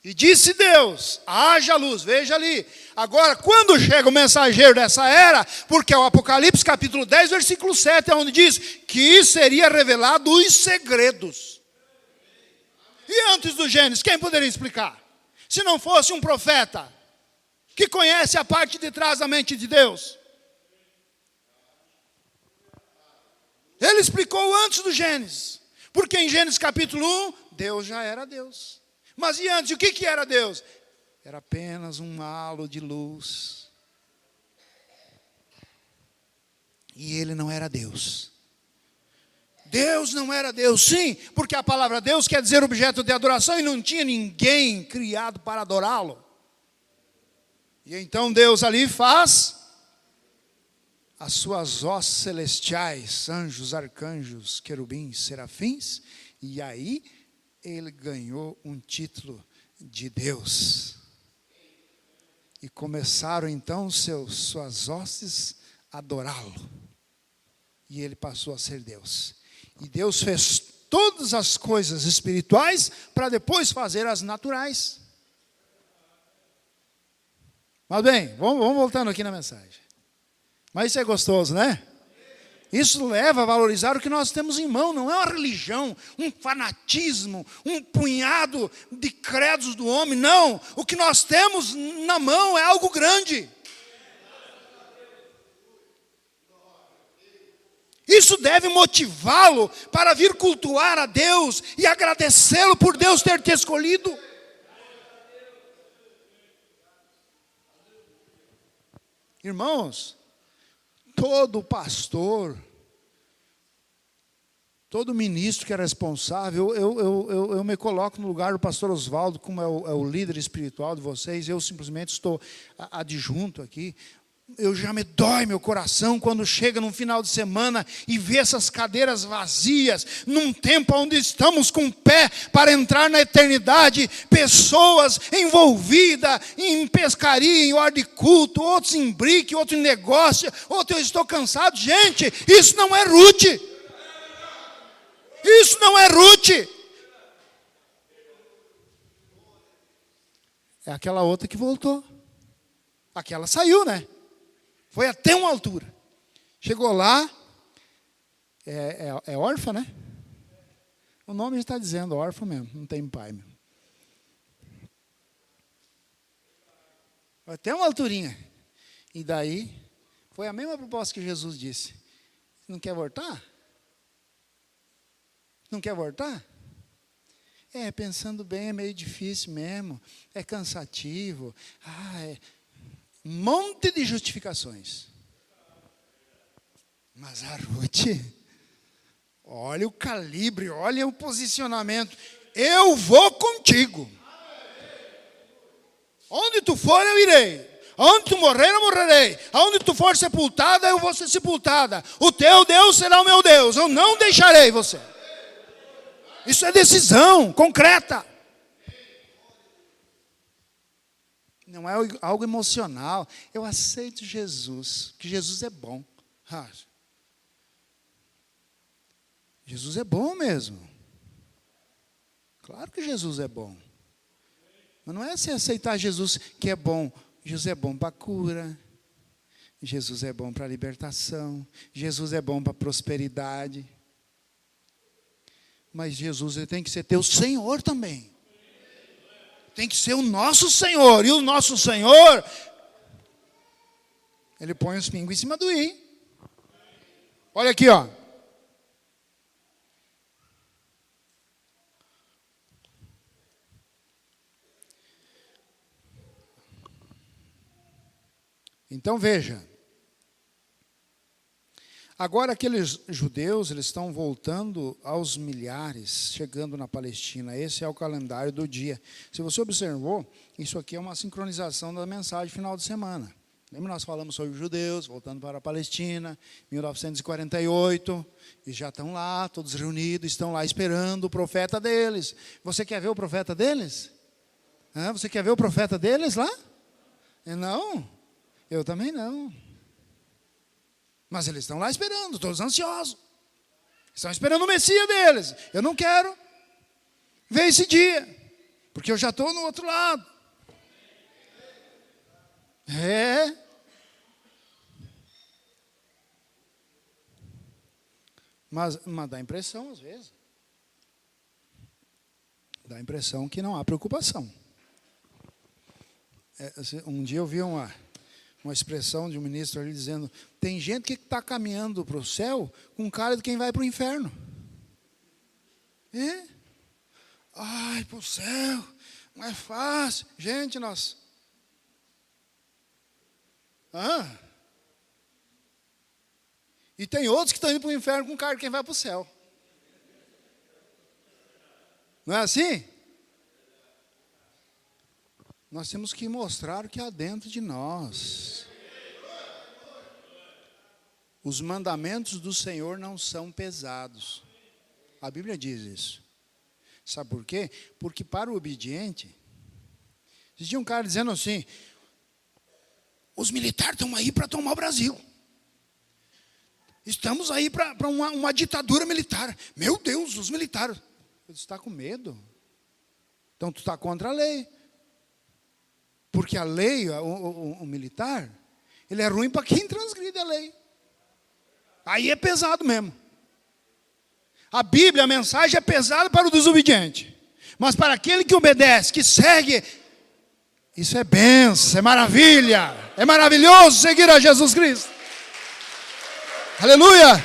E disse Deus, haja luz, veja ali. Agora, quando chega o mensageiro dessa era, porque é o Apocalipse capítulo 10, versículo 7, é onde diz que seria revelado os segredos. E antes do Gênesis, quem poderia explicar? Se não fosse um profeta que conhece a parte de trás da mente de Deus. Ele explicou antes do Gênesis. Porque em Gênesis capítulo 1, Deus já era Deus. Mas e antes, o que era Deus? Era apenas um halo de luz. E ele não era Deus. Deus não era Deus, sim, porque a palavra Deus quer dizer objeto de adoração e não tinha ninguém criado para adorá-lo. E então Deus ali faz as suas hostes celestiais, anjos, arcanjos, querubins, serafins, e aí ele ganhou um título de Deus. E começaram então suas hostes a adorá-lo. E ele passou a ser Deus. E Deus fez todas as coisas espirituais para depois fazer as naturais. Mas bem, vamos voltando aqui na mensagem. Mas isso é gostoso, né? Isso leva a valorizar o que nós temos em mão. Não é uma religião, um fanatismo, um punhado de credos do homem. Não, o que nós temos na mão é algo grande. Isso deve motivá-lo para vir cultuar a Deus e agradecê-lo por Deus ter te escolhido. Irmãos, todo pastor, todo ministro que é responsável, eu me coloco no lugar do pastor Oswaldo, como é o líder espiritual de vocês, eu simplesmente estou adjunto aqui. Eu já me dói meu coração quando chega num final de semana e vê essas cadeiras vazias, num tempo onde estamos com o pé para entrar na eternidade, pessoas envolvidas em pescaria, em hora de culto, outros em brique, outros em negócio, outros eu estou cansado. Gente, isso não é Ruth. Isso não é Ruth. É aquela outra que voltou. Aquela saiu, né? Foi até uma altura. Chegou lá, é órfã, né? O nome está dizendo, órfã mesmo, não tem pai mesmo. Foi até uma alturinha. E daí, foi a mesma proposta que Jesus disse. Não quer voltar? Não quer voltar? Pensando bem, é meio difícil mesmo. É cansativo. Um monte de justificações. Mas a Ruth, olha o calibre, olha o posicionamento. Eu vou contigo. Onde tu for, eu irei. Onde tu morrer, eu morrerei. Onde tu for sepultada, eu vou ser sepultada. O teu Deus será o meu Deus. Eu não deixarei você. Isso é decisão concreta. Não é algo emocional. Eu aceito Jesus, que Jesus é bom. Jesus é bom mesmo. Claro que Jesus é bom. Mas não é você aceitar Jesus que é bom. Jesus é bom para a cura. Jesus é bom para a libertação. Jesus é bom para a prosperidade. Mas Jesus ele tem que ser teu Senhor também. Tem que ser o nosso Senhor. E o nosso Senhor, ele põe os pingos em cima do i. Olha aqui, ó. Então veja. Agora aqueles judeus, eles estão voltando aos milhares, chegando na Palestina. Esse é o calendário do dia. Se você observou, isso aqui é uma sincronização da mensagem final de semana. Lembra, nós falamos sobre os judeus, voltando para a Palestina, 1948, e já estão lá, todos reunidos, estão lá esperando o profeta deles. Você quer ver o profeta deles? Você quer ver o profeta deles lá? Não, eu também não. Mas eles estão lá esperando, todos ansiosos. Estão esperando o Messias deles. Eu não quero ver esse dia, porque eu já estou no outro lado. Mas dá impressão às vezes. Dá a impressão que não há preocupação. Um dia eu vi uma expressão de um ministro ali dizendo: tem gente que está caminhando para o céu com cara de quem vai para o inferno. Ai, para o céu, não é fácil. Gente, nós... E tem outros que estão indo para o inferno com cara de quem vai para o céu. Não é assim? Nós temos que mostrar o que há dentro de nós. Os mandamentos do Senhor não são pesados. A Bíblia diz isso. Sabe por quê? Porque para o obediente, existia um cara dizendo assim: os militares estão aí para tomar o Brasil. Estamos aí para uma ditadura militar. Meu Deus, os militares. Você está com medo? Então tu está contra a lei. Porque a lei, o militar, ele é ruim para quem transgride a lei. Aí é pesado mesmo. A Bíblia, a mensagem é pesada para o desobediente. Mas para aquele que obedece, que segue, isso é bênção, é maravilha. É maravilhoso seguir a Jesus Cristo. Aleluia!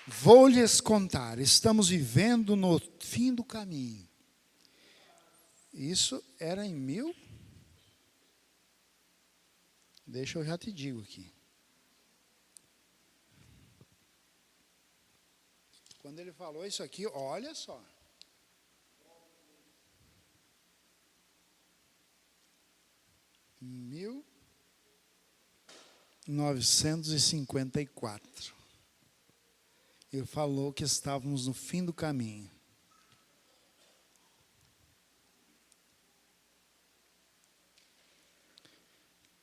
Vou lhes contar, estamos vivendo no fim do caminho. Isso era em Deixa eu já te digo aqui. Quando ele falou isso aqui, olha só. Em 1954. Ele falou que estávamos no fim do caminho.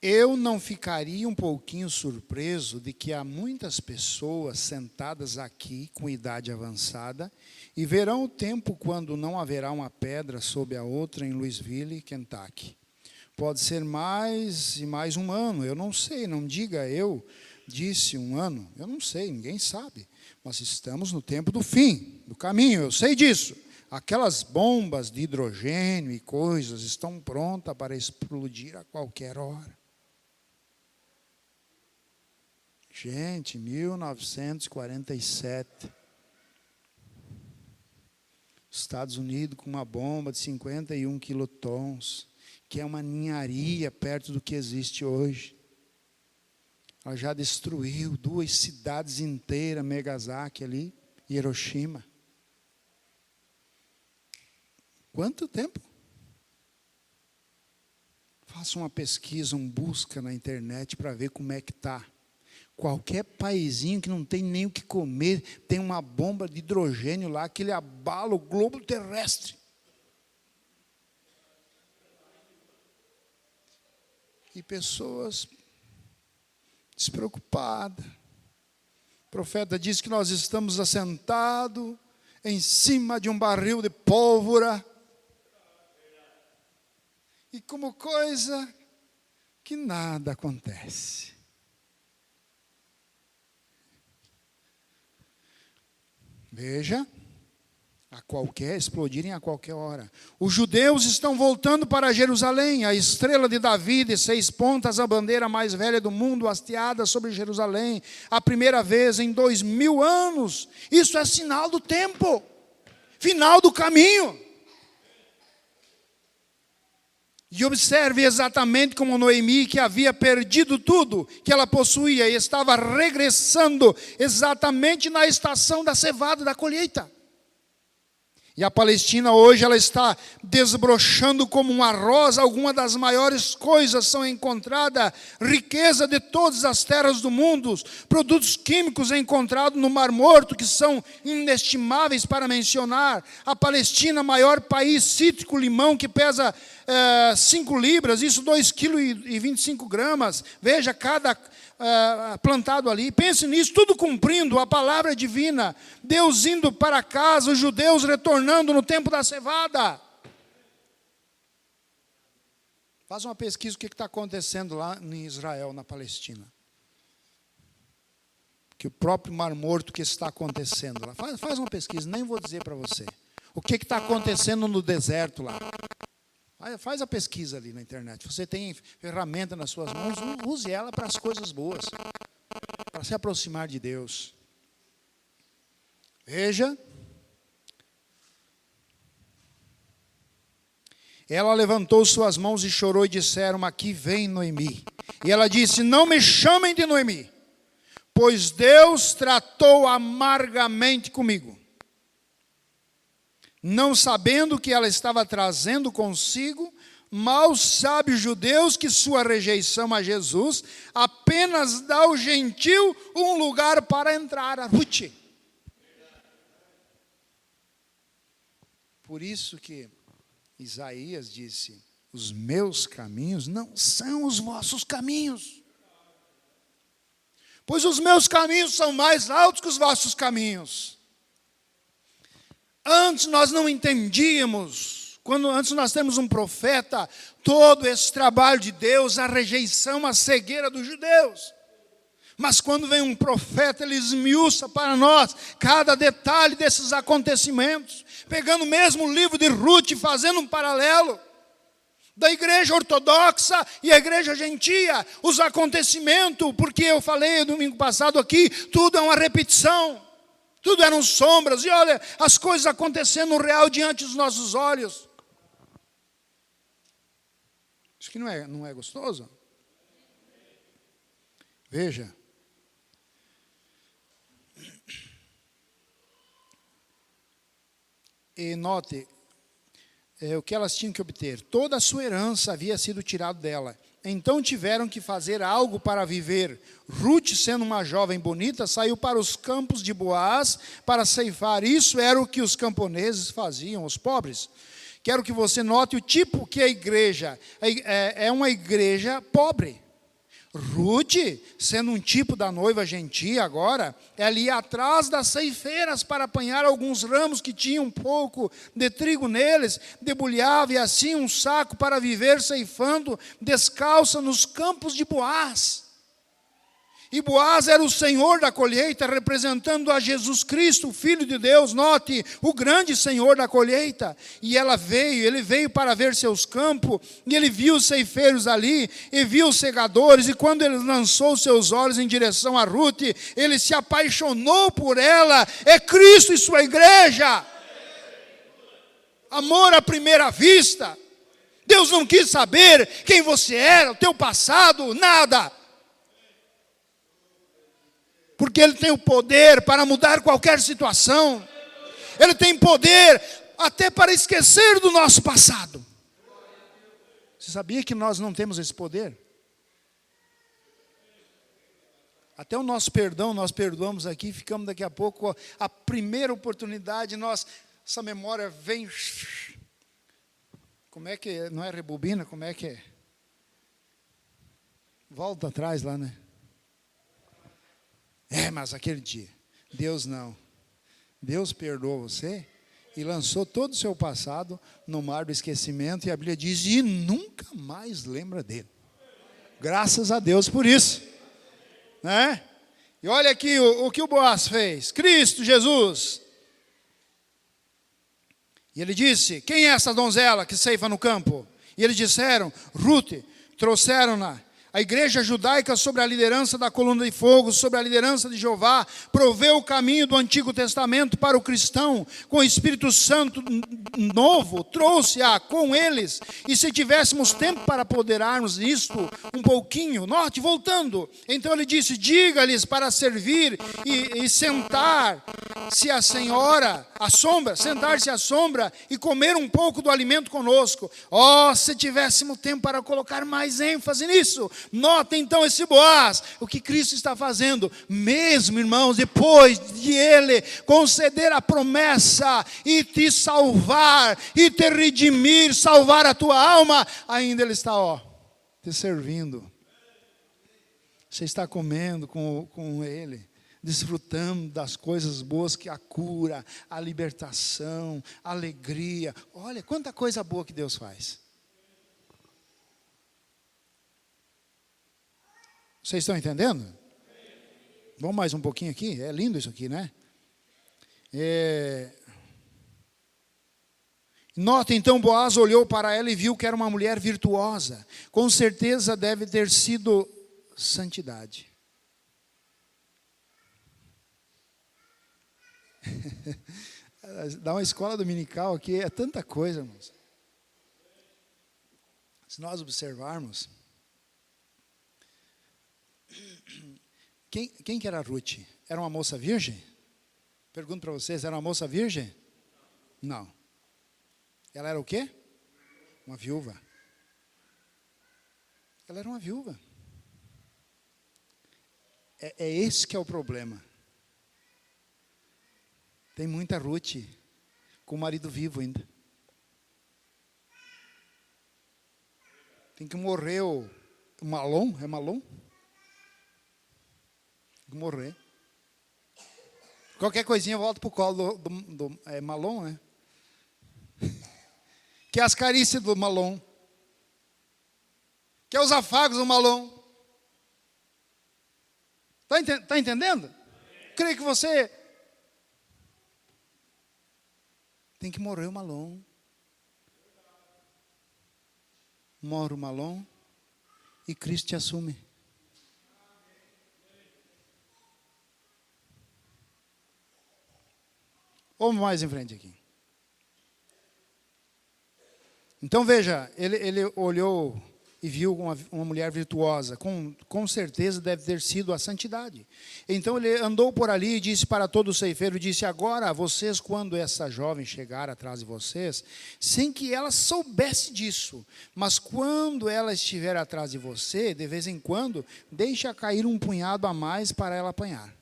Eu não ficaria um pouquinho surpreso de que há muitas pessoas sentadas aqui com idade avançada e verão o tempo quando não haverá uma pedra sob a outra em Louisville, Kentucky. Pode ser mais e mais um ano, eu não sei, não diga eu disse um ano, eu não sei, ninguém sabe. Mas estamos no tempo do fim, do caminho, eu sei disso. Aquelas bombas de hidrogênio e coisas estão prontas para explodir a qualquer hora. Gente, 1947, Estados Unidos com uma bomba de 51 quilotons, que é uma ninharia perto do que existe hoje. Ela já destruiu 2 cidades inteiras, Nagasaki ali, e Hiroshima. Quanto tempo? Faça uma pesquisa, busca na internet para ver como é que está. Qualquer paizinho que não tem nem o que comer, tem uma bomba de hidrogênio lá, que ele abala o globo terrestre. E pessoas despreocupadas. O profeta diz que nós estamos assentados em cima de um barril de pólvora. E como coisa que nada acontece. Veja, explodirem a qualquer hora. Os judeus estão voltando para Jerusalém, a estrela de Davi, de 6 pontas, a bandeira mais velha do mundo, hasteada sobre Jerusalém, a primeira vez em 2000 anos. Isso é sinal do tempo, final do caminho. E observe exatamente como Noemi, que havia perdido tudo que ela possuía e estava regressando exatamente na estação da cevada, da colheita. E a Palestina hoje ela está desbrochando como uma rosa. Algumas das maiores coisas são encontradas, riqueza de todas as terras do mundo, produtos químicos encontrados no Mar Morto, que são inestimáveis para mencionar. A Palestina, maior país cítrico, limão, que pesa 5 libras, isso 2,25 kg. Veja, cada plantado ali. Pense nisso, tudo cumprindo a palavra divina. Deus indo para casa, os judeus retornando no tempo da cevada. Faz uma pesquisa o que está acontecendo lá em Israel, na Palestina. que o próprio Mar Morto que está acontecendo lá. Faz uma pesquisa, nem vou dizer para você. O que está acontecendo no deserto lá? Faz a pesquisa ali na internet. Você tem ferramenta nas suas mãos, use ela para as coisas boas, para se aproximar de Deus. Veja. Ela levantou suas mãos e chorou e disseram: aqui vem Noemi. E ela disse: não me chamem de Noemi, pois Deus tratou amargamente comigo. Não sabendo que ela estava trazendo consigo, mal sabe os judeus que sua rejeição a Jesus apenas dá ao gentil um lugar para entrar, a Ruth. Por isso que Isaías disse: os meus caminhos não são os vossos caminhos, pois os meus caminhos são mais altos que os vossos caminhos. Antes nós não entendíamos, antes nós temos um profeta, todo esse trabalho de Deus, a rejeição, a cegueira dos judeus. Mas quando vem um profeta, ele esmiuça para nós cada detalhe desses acontecimentos, pegando mesmo o livro de Ruth e fazendo um paralelo da igreja ortodoxa e a igreja gentia, os acontecimentos, porque eu falei domingo passado aqui, tudo é uma repetição. Tudo eram sombras, e olha, as coisas acontecendo no real diante dos nossos olhos. Isso que não é gostoso? Veja. E note, o que elas tinham que obter. Toda a sua herança havia sido tirada dela. Então tiveram que fazer algo para viver. Ruth, sendo uma jovem bonita, saiu para os campos de Boaz para ceifar. Isso era o que os camponeses faziam, os pobres. Quero que você note o tipo que a igreja é uma igreja pobre. Ruth, sendo um tipo da noiva gentia agora, ela ia atrás das ceifeiras para apanhar alguns ramos que tinham um pouco de trigo neles, debulhava e assim um saco para viver ceifando descalça nos campos de Boaz. E Boaz era o senhor da colheita, representando a Jesus Cristo, o Filho de Deus, note, o grande senhor da colheita. E ele veio para ver seus campos, e ele viu os ceifeiros ali, e viu os segadores, e quando ele lançou seus olhos em direção a Ruth, ele se apaixonou por ela. É Cristo e sua igreja. Amor à primeira vista. Deus não quis saber quem você era, o teu passado, nada. Porque Ele tem o poder para mudar qualquer situação. Ele tem poder até para esquecer do nosso passado. Você sabia que nós não temos esse poder? Até o nosso perdão, nós perdoamos aqui, ficamos daqui a pouco, a primeira oportunidade, essa memória vem... Como é que é? Não é rebobina? Como é que é? Volta atrás lá, né? Mas aquele dia, Deus não. Deus perdoou você e lançou todo o seu passado no mar do esquecimento. E a Bíblia diz, e nunca mais lembra dele. Graças a Deus por isso. Né? E olha aqui o que o Boaz fez. Cristo Jesus. E ele disse, quem é essa donzela que ceifa no campo? E eles disseram, Ruth, trouxeram-na. A igreja judaica, sobre a liderança da coluna de fogo, sobre a liderança de Jeová, proveu o caminho do Antigo Testamento para o cristão, com o Espírito Santo novo, trouxe-a com eles. E se tivéssemos tempo para apoderarmos nisto um pouquinho, note, voltando. Então ele disse, diga-lhes para servir e sentar-se à senhora, à sombra, sentar-se à sombra e comer um pouco do alimento conosco. Se tivéssemos tempo para colocar mais ênfase nisso. Nota então esse Boaz, o que Cristo está fazendo, mesmo irmãos, depois de Ele conceder a promessa e te salvar, e te redimir, salvar a tua alma, ainda Ele está te servindo. Você está comendo com Ele, desfrutando das coisas boas que a cura, a libertação, a alegria. Olha quanta coisa boa que Deus faz. Vocês estão entendendo? Vamos mais um pouquinho aqui? É lindo isso aqui, né? Nota, então, Boaz olhou para ela e viu que era uma mulher virtuosa. Com certeza deve ter sido santidade. Dá uma escola dominical aqui, é tanta coisa, irmãos. Se nós observarmos, quem que era Ruth? Era uma moça virgem? Pergunto para vocês, era uma moça virgem? Não. Ela era o quê? Uma viúva. Ela era uma viúva. É esse que é o problema. Tem muita Ruth com o marido vivo ainda. Tem que morrer o Malom, é Malom? Tem que morrer. Qualquer coisinha volta para o colo do Malom, né? Que é as carícias do Malom. Que é os afagos do Malom. Está entendendo? Creio que você tem que morrer o Malom. Morre o Malom e Cristo te assume. Vamos mais em frente aqui. Então veja, ele olhou e viu uma mulher virtuosa, com certeza deve ter sido a santidade. Então ele andou por ali e disse para todo o ceifeiro, disse, agora vocês, quando essa jovem chegar atrás de vocês, sem que ela soubesse disso, mas quando ela estiver atrás de você, de vez em quando, deixa cair um punhado a mais para ela apanhar.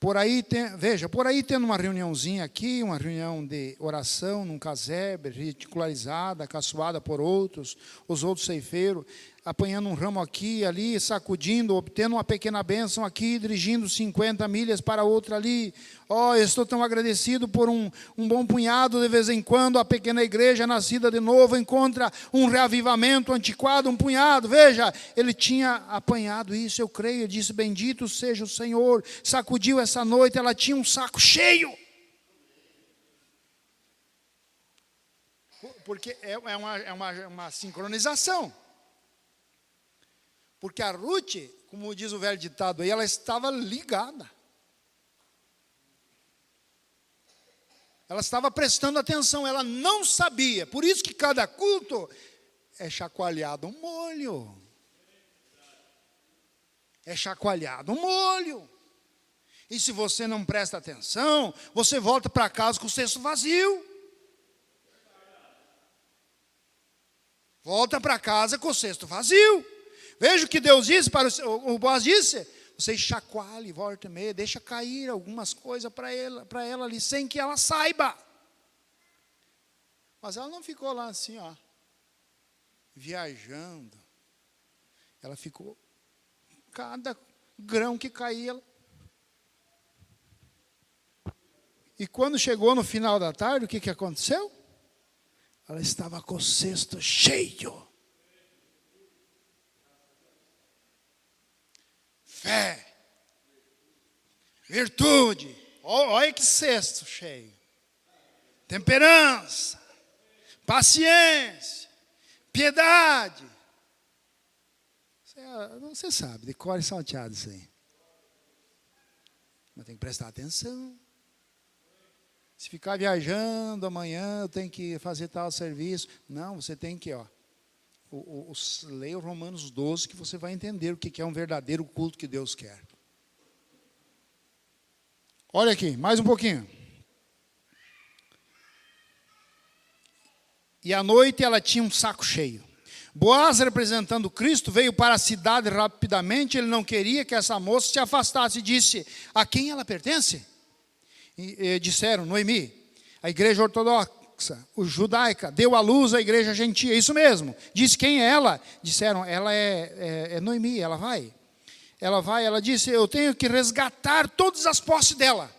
Por aí, tendo uma reuniãozinha aqui, uma reunião de oração, num casebre, ridicularizada, caçoada por outros, os outros ceifeiros, apanhando um ramo aqui e ali, sacudindo, obtendo uma pequena bênção aqui, dirigindo 50 milhas para outra ali. Oh, eu estou tão agradecido por um bom punhado, de vez em quando, a pequena igreja nascida de novo encontra um reavivamento antiquado, um punhado. Veja, ele tinha apanhado isso, eu creio, disse, bendito seja o Senhor, sacudiu essa noite, ela tinha um saco cheio. Porque é uma sincronização. Porque a Ruth, como diz o velho ditado aí, ela estava ligada. Ela estava prestando atenção, ela não sabia. Por isso que cada culto é chacoalhado um molho. É chacoalhado um molho. E se você não presta atenção, você volta para casa com o cesto vazio. Volta para casa com o cesto vazio. Veja o que Deus disse, o Boaz disse, você chacoalhe, volta e meia, deixa cair algumas coisas para ela ali, sem que ela saiba. Mas ela não ficou lá assim, ó, viajando. Ela ficou, cada grão que caía, e quando chegou no final da tarde, o que aconteceu? Ela estava com o cesto cheio. Fé, virtude, olha que cesto cheio, temperança, paciência, piedade. Você sabe, de cor e salteado isso aí. Mas tem que prestar atenção. Se ficar viajando amanhã, eu tenho que fazer tal serviço. Não, você tem que, leia Romanos 12, que você vai entender o que é um verdadeiro culto que Deus quer. Olha aqui, mais um pouquinho. E à noite ela tinha um saco cheio. Boaz, representando Cristo, veio para a cidade rapidamente. Ele não queria que essa moça se afastasse. E disse, a quem ela pertence? E disseram, Noemi, a igreja ortodoxa, o judaica, deu à luz a igreja gentia. Isso mesmo. Disse, quem é ela? Disseram, ela é Noemi, ela vai. Ela disse, eu tenho que resgatar todas as posses dela.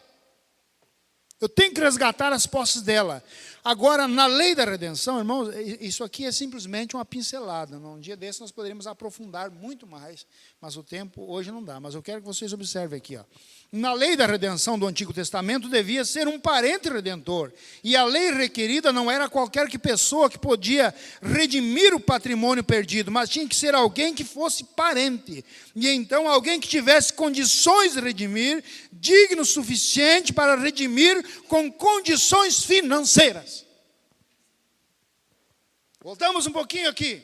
Eu tenho que resgatar as posses dela. Agora, na lei da redenção, irmãos, isso aqui é simplesmente uma pincelada. Num dia desse nós poderíamos aprofundar muito mais, mas o tempo hoje não dá. Mas eu quero que vocês observem aqui. Ó. Na lei da redenção do Antigo Testamento devia ser um parente redentor. E a lei requerida não era qualquer pessoa que podia redimir o patrimônio perdido, mas tinha que ser alguém que fosse parente. E então alguém que tivesse condições de redimir, digno o suficiente para redimir com condições financeiras. Voltamos um pouquinho aqui.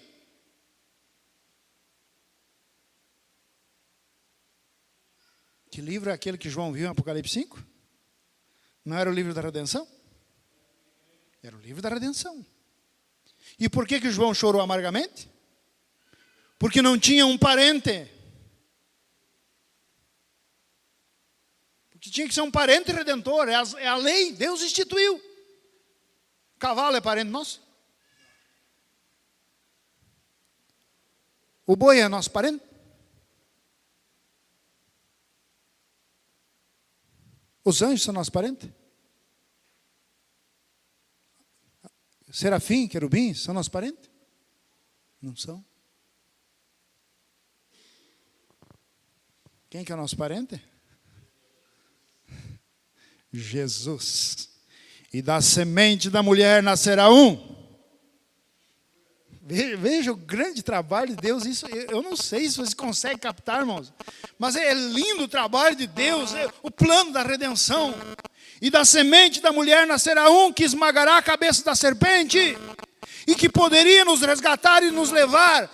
Que livro é aquele que João viu em Apocalipse 5? Não era o livro da redenção? Era o livro da redenção. E por que João chorou amargamente? Porque não tinha um parente. Porque tinha que ser um parente redentor. É a lei, Deus instituiu. Cavalo é parente nosso? O boi é nosso parente? Os anjos são nossos parentes? Serafim, querubim, são nossos parentes? Não são. Quem que é o nosso parente? Jesus. E da semente da mulher nascerá um. Veja o grande trabalho de Deus. Isso eu não sei se vocês conseguem captar, irmãos. Mas é lindo o trabalho de Deus, o plano da redenção. E da semente da mulher nascerá um que esmagará a cabeça da serpente. E que poderia nos resgatar e nos levar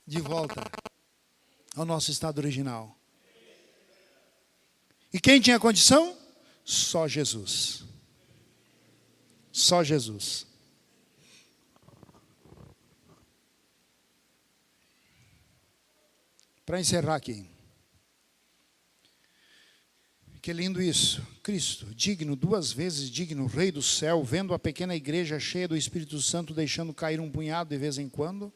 de volta ao nosso estado original. E quem tinha condição? Só Jesus. Só Jesus. Para encerrar aqui. Que lindo isso. Cristo, digno, 2 vezes digno, Rei do céu, vendo a pequena igreja cheia do Espírito Santo, deixando cair um punhado de vez em quando.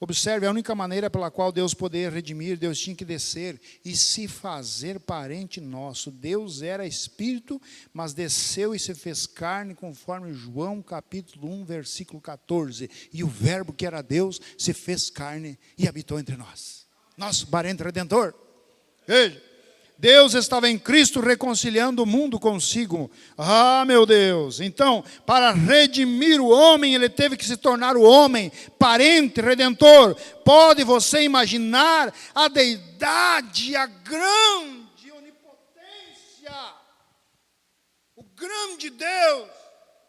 Observe, a única maneira pela qual Deus poderia redimir, Deus tinha que descer e se fazer parente nosso. Deus era Espírito, mas desceu e se fez carne, conforme João capítulo 1, versículo 14. E o verbo que era Deus se fez carne e habitou entre nós. Nosso parente redentor. Veja. Deus estava em Cristo reconciliando o mundo consigo. Ah, meu Deus! Então, para redimir o homem, ele teve que se tornar o homem, parente, redentor. Pode você imaginar a deidade, a grande onipotência, o grande Deus,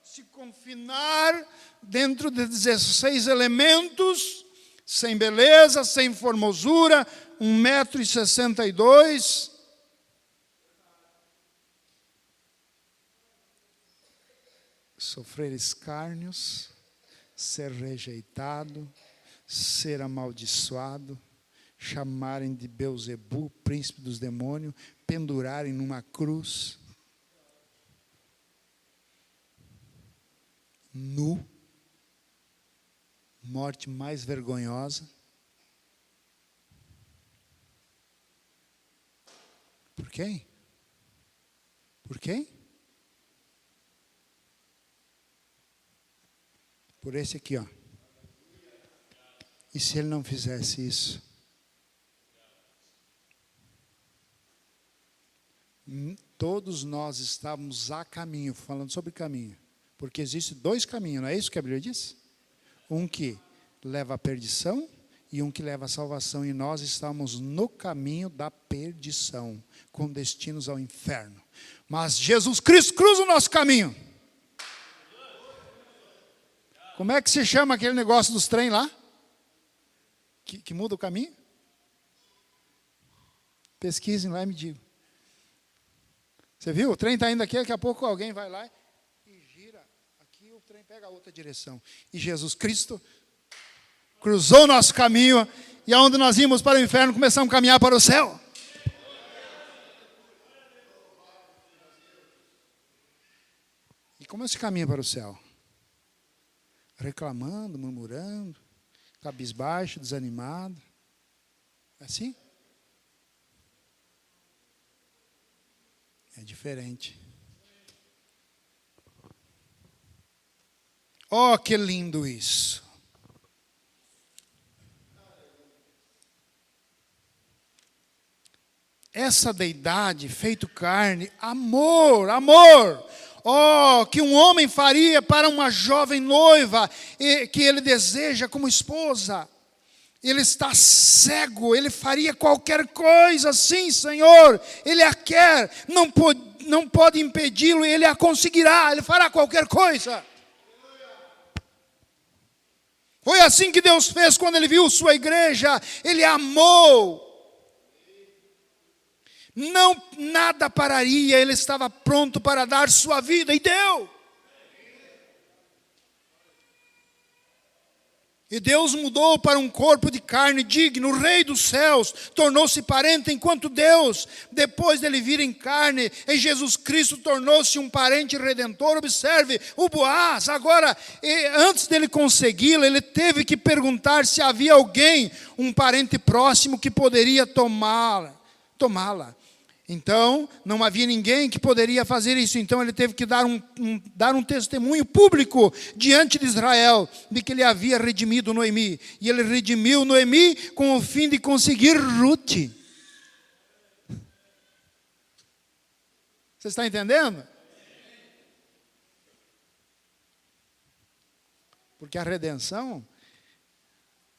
se confinar dentro de 16 elementos, sem beleza, sem formosura, 1,62 m, sofrer escárnios, ser rejeitado, ser amaldiçoado, chamarem de Belzebu, príncipe dos demônios, pendurarem numa cruz, nu, morte mais vergonhosa. Por quem? Por quem? Por esse aqui, ó. E se ele não fizesse isso? Todos nós estávamos a caminho, falando sobre caminho. Porque existe 2 caminhos, não é isso que a Bíblia diz? Um que leva à perdição e um que leva à salvação. E nós estávamos no caminho da perdição, com destinos ao inferno. Mas Jesus Cristo cruza o nosso caminho. Como é que se chama aquele negócio dos trem lá? Que muda o caminho? Pesquisem lá e me digam. Você viu? O trem está indo aqui, daqui a pouco alguém vai lá e gira. Aqui o trem pega a outra direção. E Jesus Cristo cruzou o nosso caminho. E aonde nós íamos para o inferno, começamos a caminhar para o céu. E como se caminha para o céu? Reclamando, murmurando, cabisbaixo, desanimado. É assim? É diferente. Oh, que lindo isso. Essa deidade feito carne, amor, amor. Oh, que um homem faria para uma jovem noiva que ele deseja como esposa. Ele está cego, ele faria qualquer coisa, sim, Senhor. Ele a quer, não pode impedi-lo, ele a conseguirá, ele fará qualquer coisa. Foi assim que Deus fez quando ele viu sua igreja, ele amou. Não, nada pararia, ele estava pronto para dar sua vida e deu. E Deus mudou para um corpo de carne digno, o Rei dos céus, tornou-se parente enquanto Deus, depois dele vir em carne, em Jesus Cristo, tornou-se um parente redentor. Observe, o Boaz, agora, antes dele consegui-lo, ele teve que perguntar se havia alguém, um parente próximo, que poderia tomá-la. Então, não havia ninguém que poderia fazer isso. Então, ele teve que dar um testemunho público diante de Israel, de que ele havia redimido Noemi. E ele redimiu Noemi com o fim de conseguir Ruth. Você está entendendo? Porque a redenção,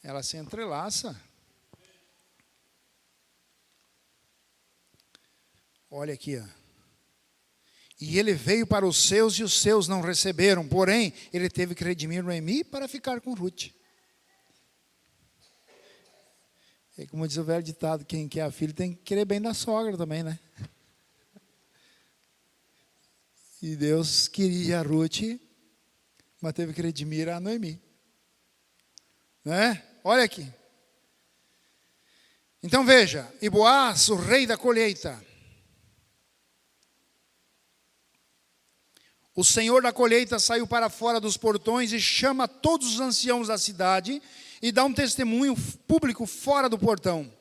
ela se entrelaça. Olha aqui, ó. E ele veio para os seus e os seus não receberam. Porém, ele teve que redimir Noemi para ficar com Ruth. E como diz o velho ditado, quem quer a filha tem que querer bem da sogra também, né? E Deus queria a Ruth, mas teve que redimir a Noemi. Né? Olha aqui. Então veja, e Boaz, o rei da colheita. O Senhor da colheita saiu para fora dos portões e chama todos os anciãos da cidade e dá um testemunho público fora do portão.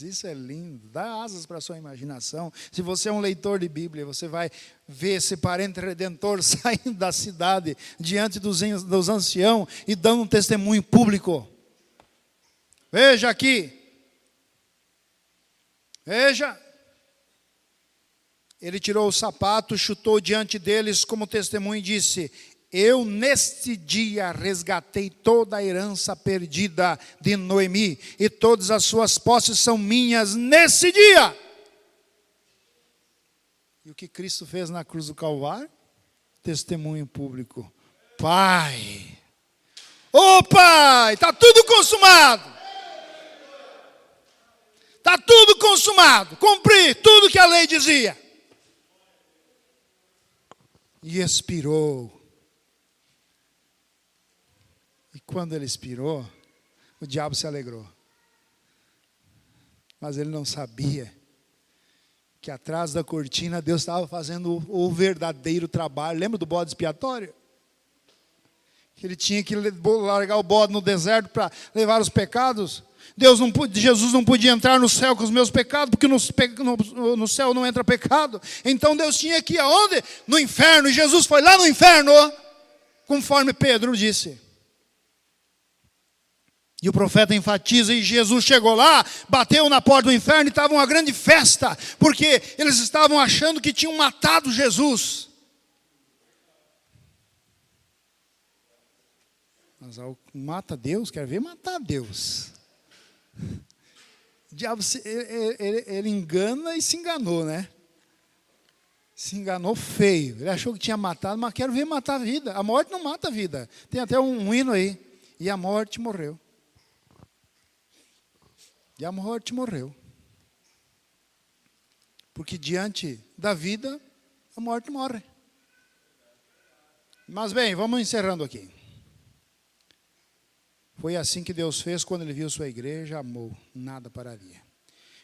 Isso é lindo, dá asas para a sua imaginação. Se você é um leitor de Bíblia, você vai ver esse parente redentor saindo da cidade diante dos anciãos e dando um testemunho público. Veja aqui. Veja. Ele tirou o sapato, chutou diante deles como testemunho e disse: eu neste dia resgatei toda a herança perdida de Noemi, e todas as suas posses são minhas nesse dia. E o que Cristo fez na cruz do Calvário? Testemunho público. Pai, ô Pai, está tudo consumado. Está tudo consumado. Cumpri tudo que a lei dizia. E expirou. E quando ele expirou, o diabo se alegrou. Mas ele não sabia que atrás da cortina Deus estava fazendo o verdadeiro trabalho. Lembra do bode expiatório? Que ele tinha que largar o bode no deserto para levar os pecados. Jesus não podia entrar no céu com os meus pecados, porque no céu não entra pecado. Então Deus tinha que ir aonde? No inferno. E Jesus foi lá no inferno, conforme Pedro disse. E o profeta enfatiza, e Jesus chegou lá, bateu na porta do inferno, e estava uma grande festa, porque eles estavam achando que tinham matado Jesus. Mas mata Deus, quer ver matar Deus. O diabo, ele engana e se enganou, né? Se enganou feio. Ele achou que tinha matado, mas quero ver matar a vida. A morte não mata a vida. Tem até um hino aí. E a morte morreu. E a morte morreu. Porque diante da vida, a morte morre. Mas bem, vamos encerrando aqui. Foi assim que Deus fez quando ele viu sua igreja, amou, nada pararia.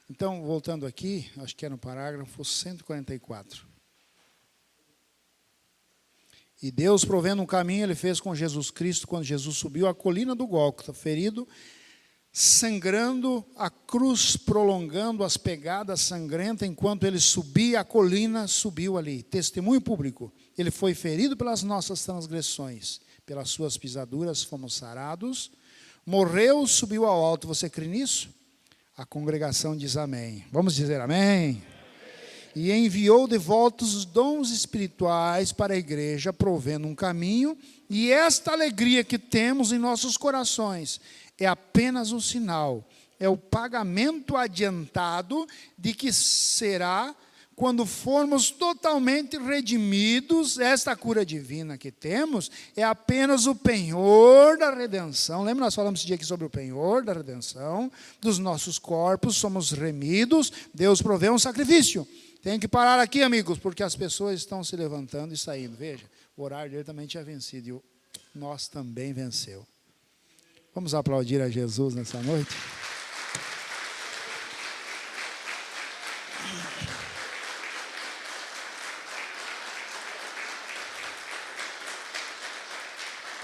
Então, voltando aqui, acho que era no parágrafo 144. E Deus, provendo um caminho, ele fez com Jesus Cristo, quando Jesus subiu a colina do Gólgota, ferido, sangrando, a cruz prolongando as pegadas sangrentas, enquanto ele subia a colina, subiu ali. Testemunho público. Ele foi ferido pelas nossas transgressões, pelas suas pisaduras fomos sarados. Morreu, subiu ao alto. Você crê nisso? A congregação diz amém. Vamos dizer amém? E enviou de volta os dons espirituais para a igreja, provendo um caminho. E esta alegria que temos em nossos corações é apenas um sinal, é o pagamento adiantado de que será quando formos totalmente redimidos. Esta cura divina que temos é apenas o penhor da redenção. Lembra, nós falamos esse dia aqui sobre o penhor da redenção dos nossos corpos, somos remidos, Deus provê um sacrifício. Tem que parar aqui, amigos, porque as pessoas estão se levantando e saindo. Veja, o horário dele também tinha vencido e nós também venceu. Vamos aplaudir a Jesus nessa noite?